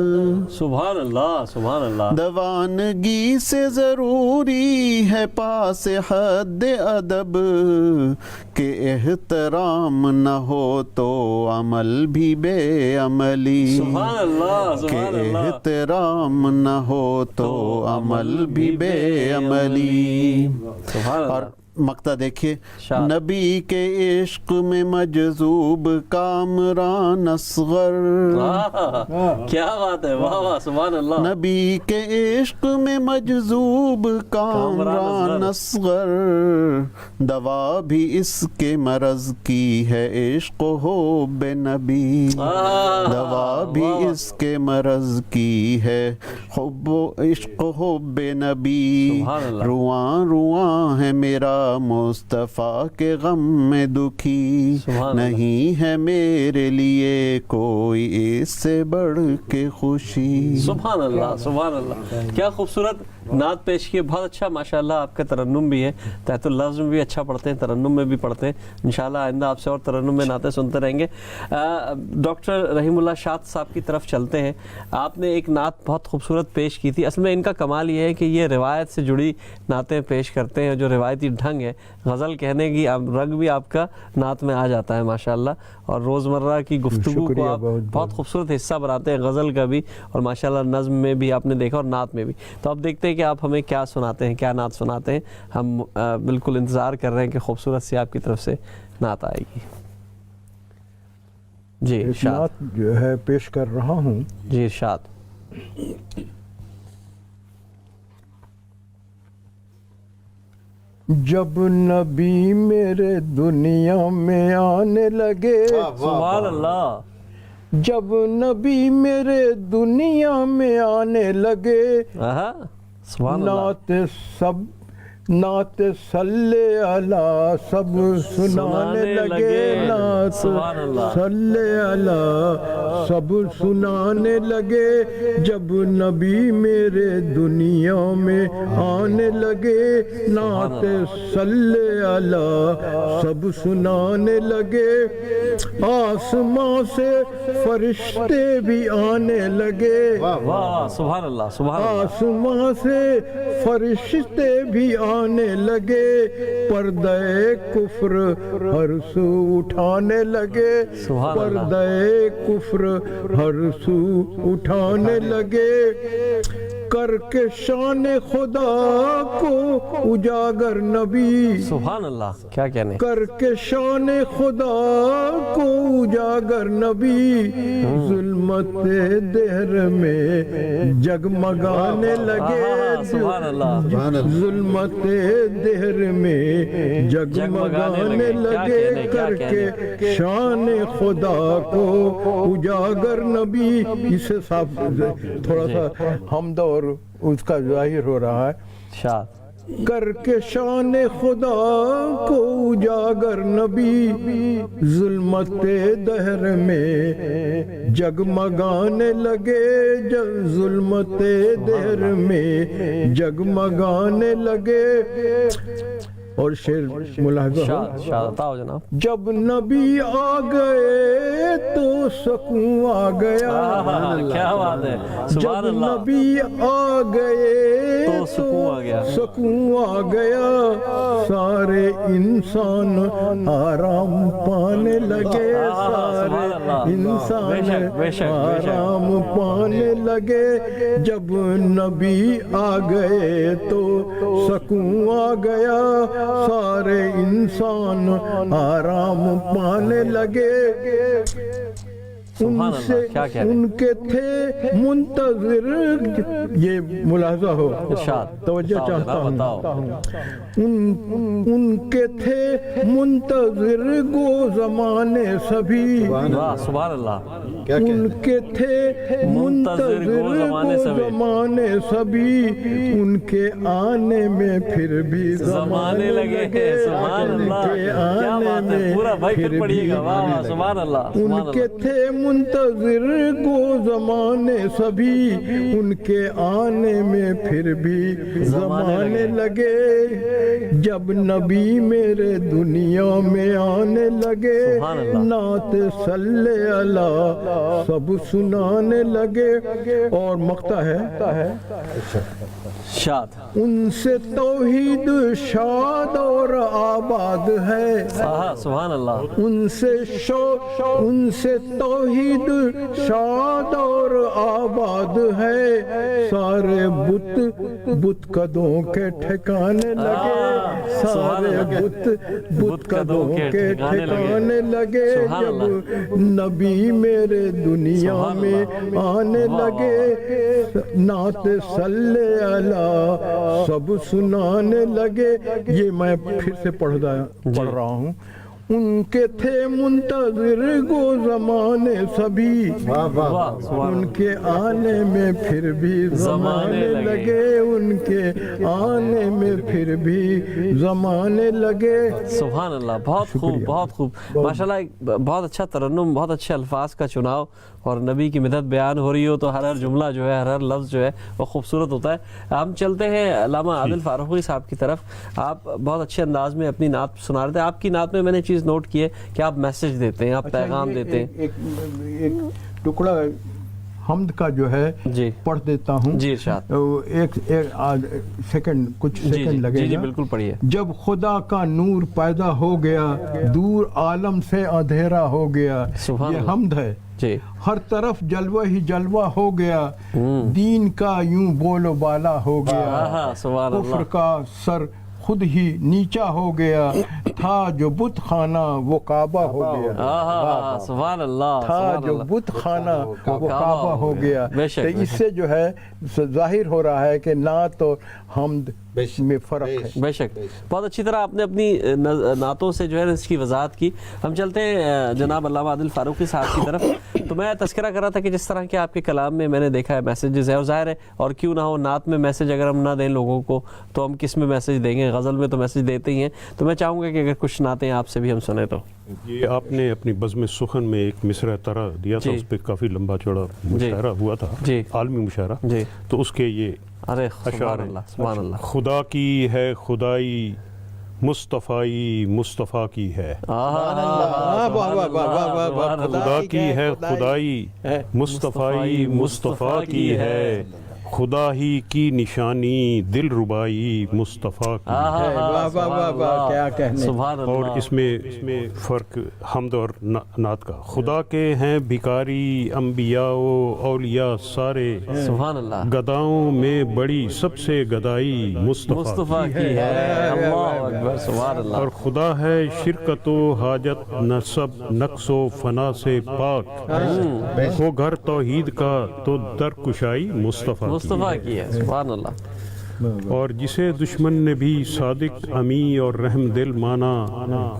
سبحان اللہ سبحان اللہ. دوانگی سے ضروری ہے پاس حد ادب، کہ احترام نہ ہو تو عمل بھی بے عملی، سبحان اللہ کہ سبحان اللہ. احترام نہ ہو تو عمل بھی بے عملی. سبحان اللہ. اور مقطع دیکھیے، نبی کے عشق میں مجذوب کامران اصغر، کیا بات ہے، واہ واہ سبحان اللہ. نبی کے عشق میں مجذوب کامران اصغر، دوا بھی اس کے مرض کی ہے عشق و حب نبی، دوا بھی اس کے مرض کی ہے عشق و حب نبی. رواں رواں ہے میرا مصطفیٰ کے غم میں دکھی، نہیں ہے میرے لیے کوئی اس سے بڑھ کے خوشی. سبحان اللہ سبحان اللہ. کیا خوبصورت نعت پیش کی. بہت اچھا ماشاءاللہ. آپ کا ترنم بھی ہے، تحت اللفظ میں بھی اچھا پڑھتے ہیں، ترنم میں بھی پڑھتے ہیں. انشاءاللہ آئندہ آپ سے اور ترنم میں نعتیں سنتے رہیں گے. ڈاکٹر رحیم اللہ شاد صاحب کی طرف چلتے ہیں. آپ نے ایک نعت بہت خوبصورت پیش کی تھی. اصل میں ان کا کمال یہ ہے کہ یہ روایت سے جڑی نعتیں پیش کرتے ہیں، جو روایتی ڈھنگ ہے، غزل کہنے کی رنگ بھی آپ کا نعت میں آ جاتا ہے ماشاءاللہ. اور روزمرہ کی گفتگو کو آپ بہت خوبصورت حصہ بناتے ہیں، غزل کا بھی اور ماشاءاللہ نظم میں بھی آپ نے دیکھا اور نعت میں بھی. تو اب دیکھتے ہیں کہ آپ ہمیں کیا سناتے ہیں، کیا نعت سناتے ہیں. ہم بالکل انتظار کر رہے ہیں کہ خوبصورت سی آپ کی طرف سے نعت آئے گی. جی نعت جو ہے پیش کر رہا ہوں. جی ارشاد. جب نبی میرے دنیا میں آنے لگے، سبحان اللہ. جب نبی میرے دنیا میں آنے لگے، سبحان اللہ. نعت صلی علی سب سنانے لگے، نعت صلی علی سب سنانے لگے. جب نبی میرے دنیا میں آنے لگے، نعت صلی علی سب سنانے لگے. آسمان سے فرشتے بھی آنے لگے، سبحان اللہ سبحان اللہ. آسمان سے فرشتے بھی آنے لگے، پردہ کفر ہر سو اٹھانے لگے، پردہ کفر ہر سو اٹھانے لگے. کر کے شان خدا کو اجاگر نبی، سبحان اللہ کیا کہنے. کر کے شان خدا کو اجاگر نبی، ظلمت دہر میں جگمگانے لگے، سبحان اللہ. ظلمت دہر میں جگمگانے لگے. کر کے شان خدا کو اجاگر نبی. اس سے صاف تھوڑا سا حمد اور اس کا ظاہر ہو رہا ہے. شاد. کر کے شان خدا کو اجاگر نبی، ظلمت دہر میں جگمگانے لگے، ظلمت دہر میں جگمگانے لگے. اور شعر ملاحظہ ہو جناب. جب نبی آ گئے تو سکون آ گیا، کیا بات ہے. جب نبی آ گئے تو سکون آ گیا، سکون آ گیا. سارے انسان آرام پانے لگے، سارے انسان آرام پانے لگے. جب نبی آ گئے تو سکون آ گیا، سارے انسان آرام پانے لگے. ان کے تھے منتظر، یہ ملاحظہ ہو، توجہ چاہتا ہوں. ان کے تھے منتظر گو زمانے سبھی، سبحان اللہ. ان کے تھے منتظر گو زمانے سبھی، ان کے آنے میں پھر بھی زمانے لگے، ان کے آنے میں پھر بھی. ان کے تھے منتظر کو زمانے سبھی، ان کے آنے میں پھر بھی زمانے لگے. جب نبی میرے دنیا میں آنے لگے، نعت صلی علی سب سنانے لگے. اور مقطع ہے شاد. ان سے توحید شاد اور آباد ہے، سبحان اللہ. ان سے توحید شاد اور آباد ہے. سارے بت قدوں کے ٹھکانے لگے، سارے بت قدوں کے ٹھکانے لگے. جب نبی میرے دنیا میں آنے لگے، نعت صلی علی سب سنانے لگے. یہ میں پھر سے پڑھ رہا ہوں. ان کے تھے منتظر گو زمانے سبھی، ان کے آنے میں پھر بھی زمانے لگے، ان کے آنے میں پھر بھی زمانے لگے. سبحان اللہ. بہت خوب بہت خوب ماشاءاللہ. بہت اچھا ترنم، بہت اچھے الفاظ کا چناؤ، اور نبی کی مدحت بیان ہو رہی ہو تو ہر جملہ جو ہے، ہر لفظ جو ہے وہ خوبصورت ہوتا ہے. ہم چلتے ہیں علامہ عادل فاروقی صاحب کی طرف. آپ بہت اچھے انداز میں اپنی نعت سنا رہے تھے. آپ کی نعت میں نے چیز نوٹ کی ہے کہ آپ میسج دیتے ہیں، آپ پیغام دیتے ہیں. ایک ٹکڑا حمد کا جو ہے جی پڑھ دیتا ہوں. جی ارشاد. ایک سیکنڈ کچھ سیکنڈ لگے جی گا. بالکل پڑھیے. جب خدا کا نور پیدا ہو گیا دور عالم سے اندھیرا ہو گیا. یہ حمد ہے. جی. ہر طرف جلوہ ہی جلوہ ہو گیا دین کا یوں بول و بالا ہو گیا. کفر کا سر خود ہی نیچا ہو گیا تھا جو بت خانہ وہ کعبہ ہو گیا. سبحان اللہ. تھا جو بت خانہ وہ کعبہ ہو گیا. تو اس سے جو ہے ظاہر ہو رہا ہے کہ نعت اور حمد میں فرق ہے. بے شک. بہت اچھی طرح آپ نے اپنی نعتوں سے جو ہے اس کی وضاحت کی. ہم چلتے ہیں جناب علامہ عادل فاروقی صاحب کی طرف. تو میں تذکرہ کر رہا تھا کہ جس طرح کے آپ کے کلام میں میں نے دیکھا ہے میسیجز ہے، اور ظاہر ہے اور کیوں نہ ہو نعت میں میسیج اگر ہم نہ دیں لوگوں کو تو ہم کس میں میسیج دیں گے. غزل میں تو میسیج دیتے ہی ہیں. تو میں چاہوں گا کہ اگر کچھ نعتیں آپ سے بھی ہم سنیں تو. یہ آپ نے اپنی بزم سخن میں ایک مصرع طرح دیا تھا، اس پہ کافی لمبا چوڑا مشاعرہ ہوا تھا، عالمی مشاعرہ. تو اس کے یہ سبحان اللہ سبحان اللہ. خدا کی ہے خدائی مصطفیٰ مصطفیٰ کی ہے. خدا کی ہے خدائی مصطفیٰ مصطفیٰ کی ہے. خدا ہی کی نشانی دل ربائی مصطفیٰ کی ہے. اور اس میں فرق حمد اور نعت کا. خدا کے ہیں بھکاری انبیاء و اولیاء سارے. سبحان اللہ. گداؤں میں بڑی سب سے گدائی مصطفیٰ کی ہے. اللہ اکبر. سبحان اللہ. اور خدا ہے شرکت و حاجت نصب نقص و فنا سے پاک. ہو گھر توحید کا تو در کشائی مصطفیٰ کی ہے. سبحان اللہ. اور جسے دشمن نے بھی صادق امی اور رحم دل مانا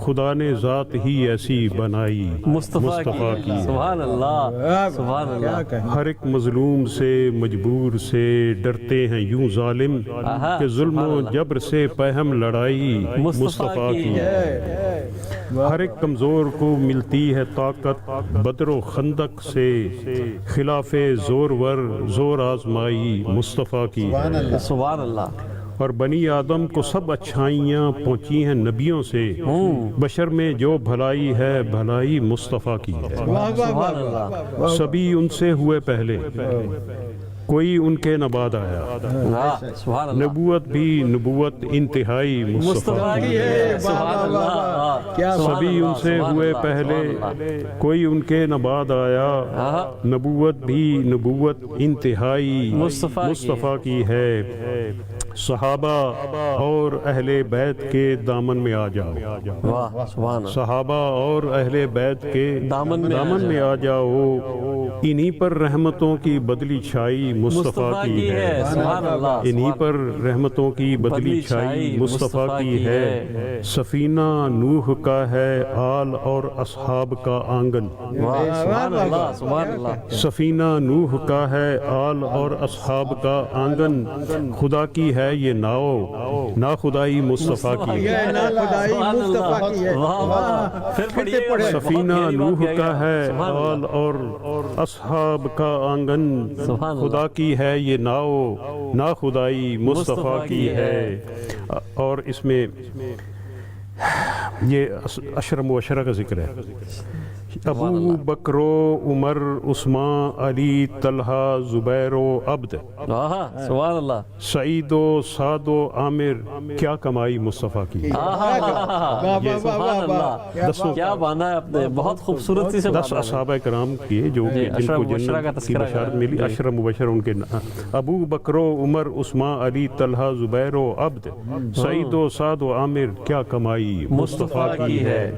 خدا نے ذات ہی ایسی بنائی مصطفیٰ کی. سبحان اللہ سبحان اللہ. ہر ایک مظلوم سے مجبور سے ڈرتے ہیں یوں ظالم کہ ظلم و جبر سے پہم لڑائی مصطفیٰ کی ہے. ہر ایک کمزور کو ملتی ہے طاقت بدر و خندق سے خلاف زور ور زور آزمائی مصطفیٰ کی ہے. سبحان اللہ. اور بنی آدم کو سب اچھائیاں پہنچی ہیں نبیوں سے. بشر میں جو بھلائی ہے بھلائی مصطفیٰ کی ہے. سبھی ان سے ہوئے پہلے کوئی ان کے نہ بعد آیا. نبوت بھی نبوت انتہائی مصطفیٰ کی ہے. سبھی ان سے ہوئے پہلے کوئی ان کے نہ بعد آیا. نبوت بھی نبوت انتہائی مصطفیٰ کی ہے. صحابہ اور اہل بیت کے دامن میں آ جاؤ. صحابہ اور اہل بیت کے دامن میں آ جاؤ. انہی پر رحمتوں کی بدلی چھائی مصطفیٰ کی ہے. انہی پر رحمتوں کی بدلی چھائی مصطفیٰ کی ہے. سفینہ نوح کا ہے آل اور اصحاب کا آنگن. سفینہ نوح کا ہے آل اور اصحاب کا آنگن. خدا کی ہے یہ ناؤ نا خدائی مصطفیٰ کی ہے. سفینہ نوح کا ہے آل اور اصحاب کا آنگن. خدا کی ہے یہ ناؤ نا خدائی مصطفیٰ کی ہے. اور اس میں یہ عشر مبشرہ کا ذکر ہے. ابو بکر و عمر عثمان علی طلحہ زبیر و عبد سبحان اللہ. سعید و سعد و عامر کیا کمائی مصطفیٰ کی. کیا باندھا ہے آپ نے. بہت خوبصورتی سے 10 اصحابہ کرام کیے جو جن کو جنت کی بشارت ملی. عشر مبشر ان کے ابو بکر و عمر عثمان علی طلحہ زبیر و عبد سعید و سعد و عامر کیا کمائی مصطفیٰ کی ہے.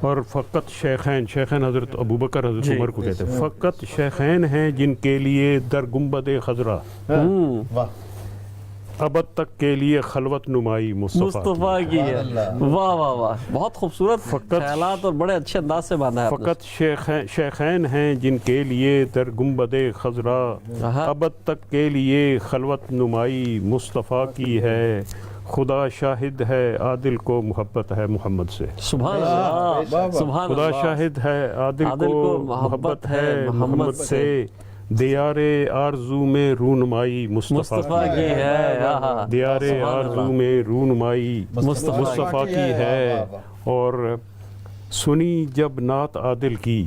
اور فقط شیخین حضرت ابو بکر حضرت عمر کو کہتے ہیں. فقط شیخین ہیں جن کے لیے در گنبد خضرا ابد تک کے لیے خلوت نمائی مصطفیٰ کی ہے. واہ واہ واہ. بہت خوبصورت خیالات اور بڑے اچھے انداز سے باندھا ہے. فقط شیخین ہیں جن کے لیے در گنبد خضرا ابد تک کے لیے خلوت نمائی مصطفیٰ کی ہے. خدا شاہد ہے عادل کو محبت ہے محمد سے. سبحان اللہ. خدا شاہد ہے عادل کو محبت ہے محمد سے. دیار آرزو میں رونمائی مصطفیٰ کی ہے. دیار آرزو میں رونمائی مصطفیٰ کی ہے. اور سنی جب نعت عادل کی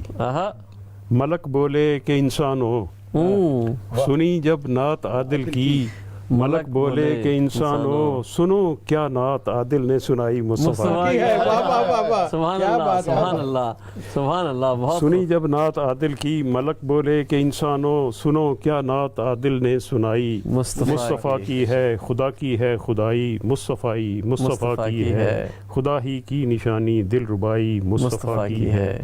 ملک بولے کہ انسانوں سنی جب نعت عادل کی ملک بولے کہ انسانوں سنو کیا نعت عادل نے سنائی مصطفیٰ کی ہے. سبحان اللہ سبحان اللہ سبحان اللہ. بہت سنی جب نعت عادل کی ملک بولے کہ انسانوں سنو کیا نعت عادل نے سنائی مصطفیٰ کی ہے خدا کی ہے خدائی مصطفیٰ مصطفیٰ کی ہے خدا ہی کی نشانی دل ربائی مصطفیٰ کی ہے.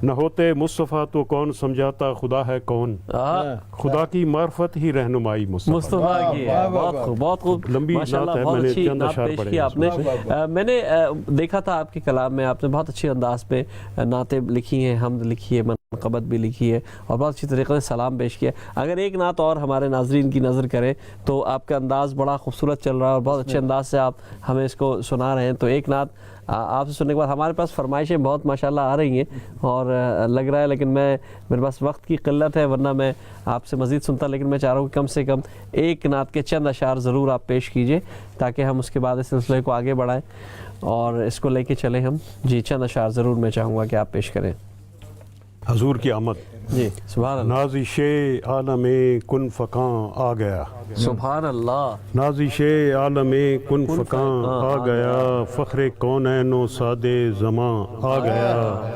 نہ ہوتے مصطفیٰ تو کون سمجھاتا خدا ہے کون خدا کی معرفت ہی رہنمائی مصطفیٰ کی ہے. بہت خوب لمبی ماشاءاللہ بہت اچھی نعت پیش کی آپ نے. میں نے دیکھا تھا آپ کے کلام میں آپ نے بہت اچھے انداز پہ نعتیں لکھی ہیں حمد لکھی ہے منقبت بھی لکھی ہے اور بہت اچھی طریقے سے سلام پیش کیا. اگر ایک نعت اور ہمارے ناظرین کی نظر کریں تو آپ کا انداز بڑا خوبصورت چل رہا ہے اور بہت اچھے انداز سے آپ ہمیں اس کو سنا رہے ہیں. تو ایک نعت آپ سے سننے کے بعد ہمارے پاس فرمائشیں بہت ماشاءاللہ آ رہی ہیں اور لگ رہا ہے لیکن میرے پاس وقت کی قلت ہے ورنہ میں آپ سے مزید سنتا لیکن میں چاہ رہا ہوں کہ کم سے کم ایک نعت کے چند اشعار ضرور آپ پیش کیجئے تاکہ ہم اس کے بعد اس سلسلے کو آگے بڑھائیں اور اس کو لے کے چلیں ہم. جی چند اشعار ضرور میں چاہوں گا کہ آپ پیش کریں. حضور کی آمد. جی سبحان اللہ. نازش عالم کن فکاں آ گیا. سبحان اللہ. نازش عالم کن فکاں آ گیا فخر کونین و سادے زماں آ گیا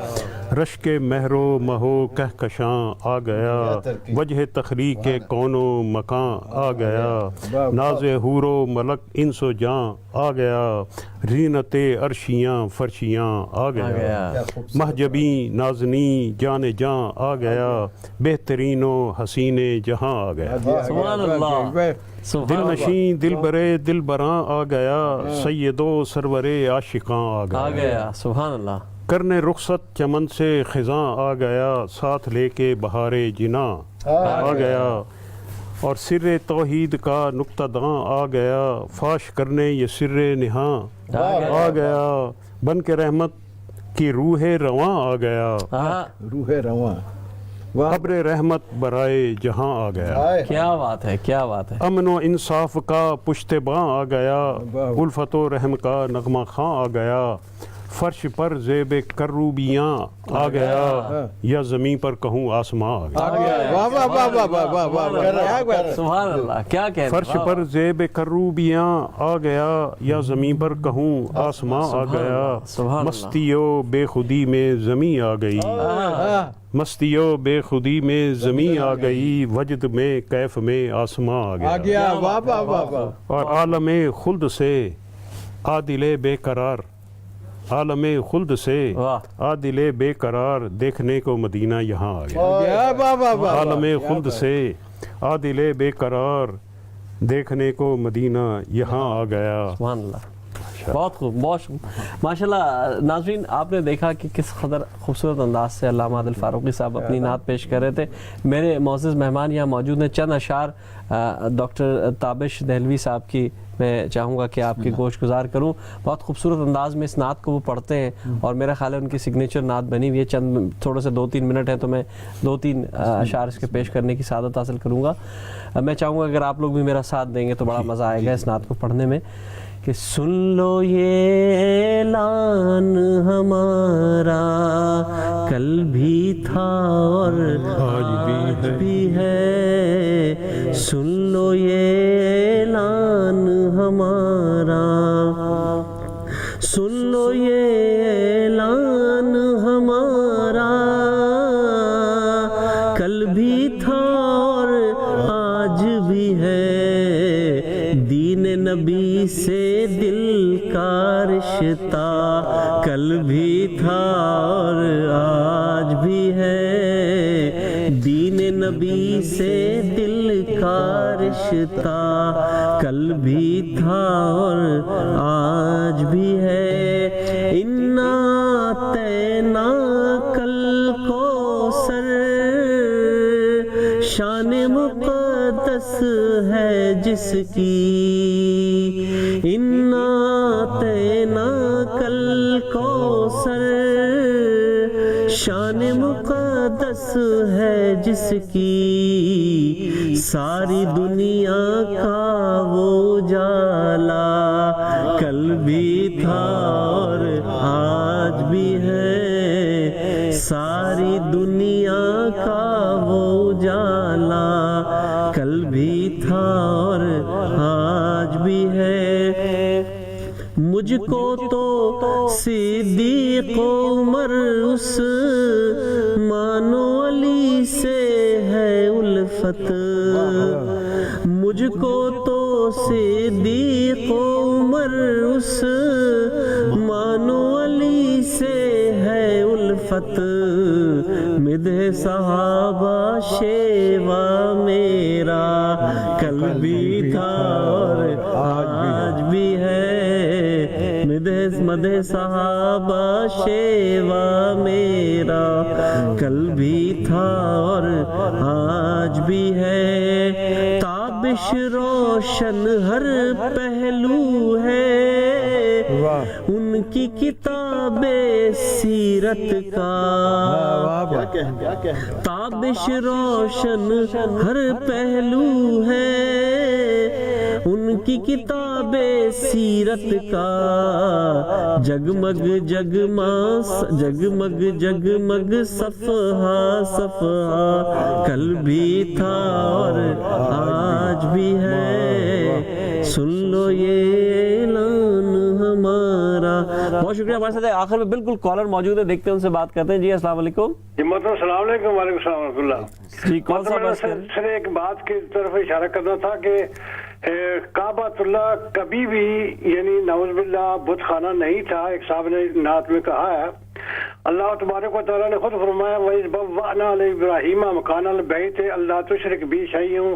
رشک مہر و مہو کہکشاں آ گیا وجہ تخلیق کون و مکاں آ گیا ناز حور و ملک انس و جاں آ گیا رینت عرشیاں فرشیاں آ گیا محجبی نازنی جان جاں آ گیا بہترین و حسین جہاں آ گیا سبحان اللہ. دل نشیں دل برے دل براں آ گیا سید و سرور عاشقاں آ گیا سبحان اللہ. کرنے رخصت چمن سے خزاں آ گیا ساتھ لے کے بہار جناں آ گیا اور سر توحید کا نقطہ داں آ گیا فاش کرنے یہ سر نہاں آ گیا بن کے رحمت کی روح رواں آ گیا روح رواں ابر رحمت برائے جہاں آ گیا. کیا بات ہے کیا بات ہے. امن و انصاف کا پشت باں آ گیا الفت و رحم کا نغمہ خاں آ گیا فرش پر زیب کروبیاں آ گیا یا زمین پر کہوں آسماں آ گیا. سبحان اللہ. کیا کہہ فرش پر زیب کروبیاں آ گیا یا زمین پر کہوں آسماں آ گیا مستی و بے خودی میں زمین آ گئی مستی و بے خودی میں زمین آ گئی وجد میں کیف میں آسماں آ گیا اور عالم خلد سے عادل بے قرار عالم خلد سے عادل بے قرار دیکھنے کو مدینہ یہاں آ گیا عالم خلد سے عادل بے قرار دیکھنے کو مدینہ یہاں آ گیا. سبحان اللہ. بہت خوب بہت ماشاءاللہ. ناظرین آپ نے دیکھا کہ کس قدر خوبصورت انداز سے علامہ عادل فاروقی صاحب اپنی نعت پیش کر رہے تھے. میرے معزز مہمان یہاں موجود ہیں. چند اشعار ڈاکٹر تابش دہلوی صاحب کی میں چاہوں گا کہ آپ کی گوش گزار کروں. بہت خوبصورت انداز میں اس نعت کو وہ پڑھتے ہیں اور میرا خیال ہے ان کی سگنیچر نعت بنی ہوئی ہے. چند تھوڑے سے 2-3 منٹ ہیں تو میں 2-3 اشعار اس کے پیش کرنے کی سعادت حاصل کروں گا. میں چاہوں گا اگر آپ لوگ بھی میرا ساتھ دیں گے تو بڑا مزہ آئے گا اس نعت کو پڑھنے میں. کہ سن لو یہ اعلان ہمارا کل بھی تھا اور آج بھی ہے سن لو یہ اعلان ہمارا سن لو یہ اعلان ہمارا کل بھی تھا اور آج بھی ہے دین نبی سے دل کا رشتہ کل بھی تھا اور آج بھی ہے دین نبی سے دل کا رشتہ کل بھی تھا اور آج بھی ہے انا تینا کل کو سر شان مقدس ہے جس کی انا تینا کل کو سر شان مقدس ہے جس کی ساری دنیا کا وہ جالا کل بھی تھا اور آج بھی ہے ساری دنیا کا وہ جالا کو تو صدیق عمر عثمان و علی سے ہے الفت، مجھ کو تو صدیق عمر عثمان و علی سے ہے الفت، مدح صحابہ شیوا میرا کل بھی تھا اور آج بھی ہے، مدح صحابہ شیوا میرا کل بھی تھا اور آج بھی ہے، تابش روشن ہر پہلو ہے ان کی کتاب سیرت کا، تابش روشن ہر پہلو ہے ان کی کتاب سیرت کا، جگمگ جگمگ جگمگ صفحہ صفحہ کل بھی تھا اور آج بھی ہے، سن لو یہ اعلان ہمارا۔ بہت شکریہ ہمارے ساتھ آخر میں بالکل کالر موجود ہے، دیکھتے ہیں ان سے بات کرتے ہیں۔ جی السلام علیکم۔ جی محترم السلام علیکم۔ وعلیکم السلام ورحمۃ اللہ۔ جی کون سا بات کر؟ سر ایک بات کی طرف اشارہ کرنا تھا کہ کعبۃ اللہ کبھی بھی یعنی نعوذ باللہ بت خانہ نہیں تھا۔ ایک صاحب نے نعت میں کہا ہے، اللہ تبارک و تعالیٰ نے خود فرمایا وَإِذْ بَوَّأْنَا لِإِبْرَاهِيمَ مَكَانَ الْبَيْتِ أَلَّا تُشْرِكْ بِي شَيْئًا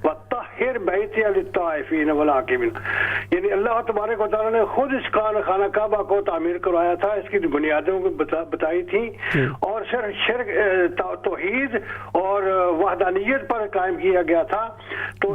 وَطَهِّرْ بَيْتِيَ لِلطَّائِفِينَ وَالْعَاكِفِينَ، یعنی اللہ تبارک و تعالیٰ نے خود اس خانہ کعبہ کو تعمیر کروایا تھا، اس کی بنیادوں کو بتائی تھی اور صرف شرک توحید اور وحدانیت پر قائم کیا گیا تھا۔ تو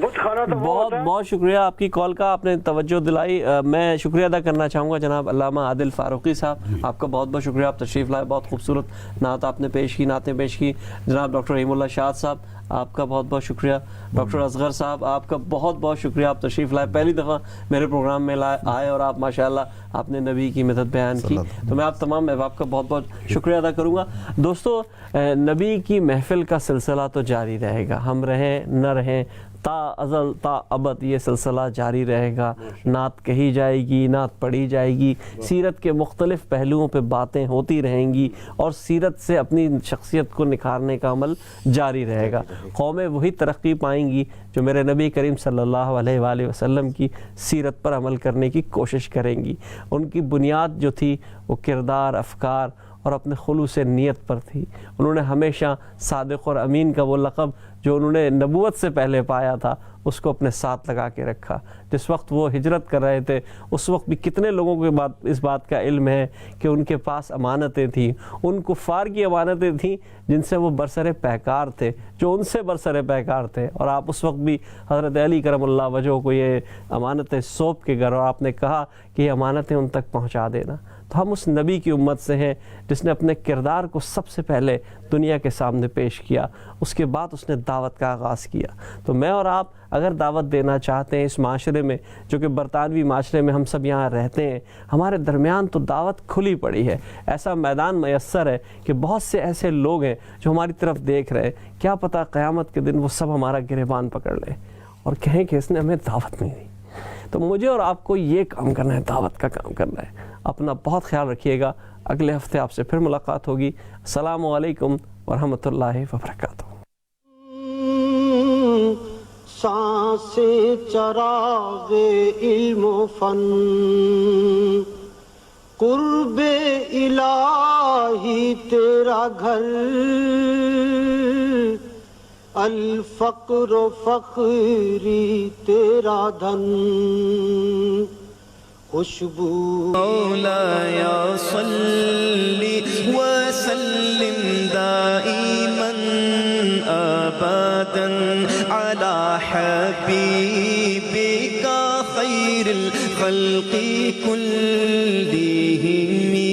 بت خانہ تو بہت شکریہ آپ کی کال کا، آپ نے توجہ دلائی۔ میں شکریہ ادا کرنا چاہوں گا جناب علامہ عادل فاروقی صاحب، آپ کا بہت بہت شکریہ، آپ تشریف لائے، بہت خوبصورت نعت آپ نے پیش کی، نعتیں پیش کی۔ جناب ڈاکٹر رحیم اللہ شاد صاحب آپ کا بہت بہت شکریہ۔ ڈاکٹر اصغر صاحب آپ کا بہت بہت شکریہ، آپ تشریف لائے، پہلی دفعہ میرے پروگرام میں آئے اور آپ ماشاءاللہ آپ نے نبی کی مدد بیان کی، تو میں آپ تمام احباب کا بہت بہت شکریہ ادا کروں گا۔ دوستو نبی کی محفل کا سلسلہ تو جاری رہے گا، ہم رہیں نہ رہیں، تا ازل تا ابد یہ سلسلہ جاری رہے گا، نعت کہی جائے گی، نعت پڑھی جائے گی، سیرت کے مختلف پہلوؤں پہ باتیں ہوتی رہیں گی اور سیرت سے اپنی شخصیت کو نکھارنے کا عمل جاری رہے گا۔ قومیں وہی ترقی پائیں گی جو میرے نبی کریم صلی اللہ علیہ وآلہ وسلم کی سیرت پر عمل کرنے کی کوشش کریں گی۔ ان کی بنیاد جو تھی وہ کردار، افکار اور اپنے خلوص نیت پر تھی۔ انہوں نے ہمیشہ صادق اور امین کا وہ لقب جو انہوں نے نبوت سے پہلے پایا تھا اس کو اپنے ساتھ لگا کے رکھا۔ جس وقت وہ ہجرت کر رہے تھے اس وقت بھی کتنے لوگوں کے اس بات کا علم ہے کہ ان کے پاس امانتیں تھیں، ان کفار کی امانتیں تھیں جن سے وہ برسر پیکار تھے، جو ان سے برسر پیکار تھے، اور آپ اس وقت بھی حضرت علی کرم اللہ وجہہ کو یہ امانتیں سونپ کے گھر، اور آپ نے کہا کہ یہ امانتیں ان تک پہنچا دینا۔ تو ہم اس نبی کی امت سے ہیں جس نے اپنے کردار کو سب سے پہلے دنیا کے سامنے پیش کیا، اس کے بعد اس نے دعوت کا آغاز کیا۔ تو میں اور آپ اگر دعوت دینا چاہتے ہیں اس معاشرے میں جو کہ برطانوی معاشرے میں ہم سب یہاں رہتے ہیں، ہمارے درمیان تو دعوت کھلی پڑی ہے، ایسا میدان میسر ہے کہ بہت سے ایسے لوگ ہیں جو ہماری طرف دیکھ رہے ہیں، کیا پتہ قیامت کے دن وہ سب ہمارا گریبان پکڑ لیں اور کہیں کہ اس نے ہمیں دعوت نہیں دی۔ تو مجھے اور آپ کو یہ کام کرنا ہے، دعوت کا کام کرنا ہے۔ اپنا بہت خیال رکھیے گا، اگلے ہفتے آپ سے پھر ملاقات ہوگی۔ السلام علیکم ورحمۃ اللہ وبرکاتہ۔ سانسیں چراغ علم و فن، قرب الہی تیرا گھر، الفقر و فخری تیرا دھن، خوشبو مولاي صل وسلم دائما ابدا على حبيبك خير الخلق كلهم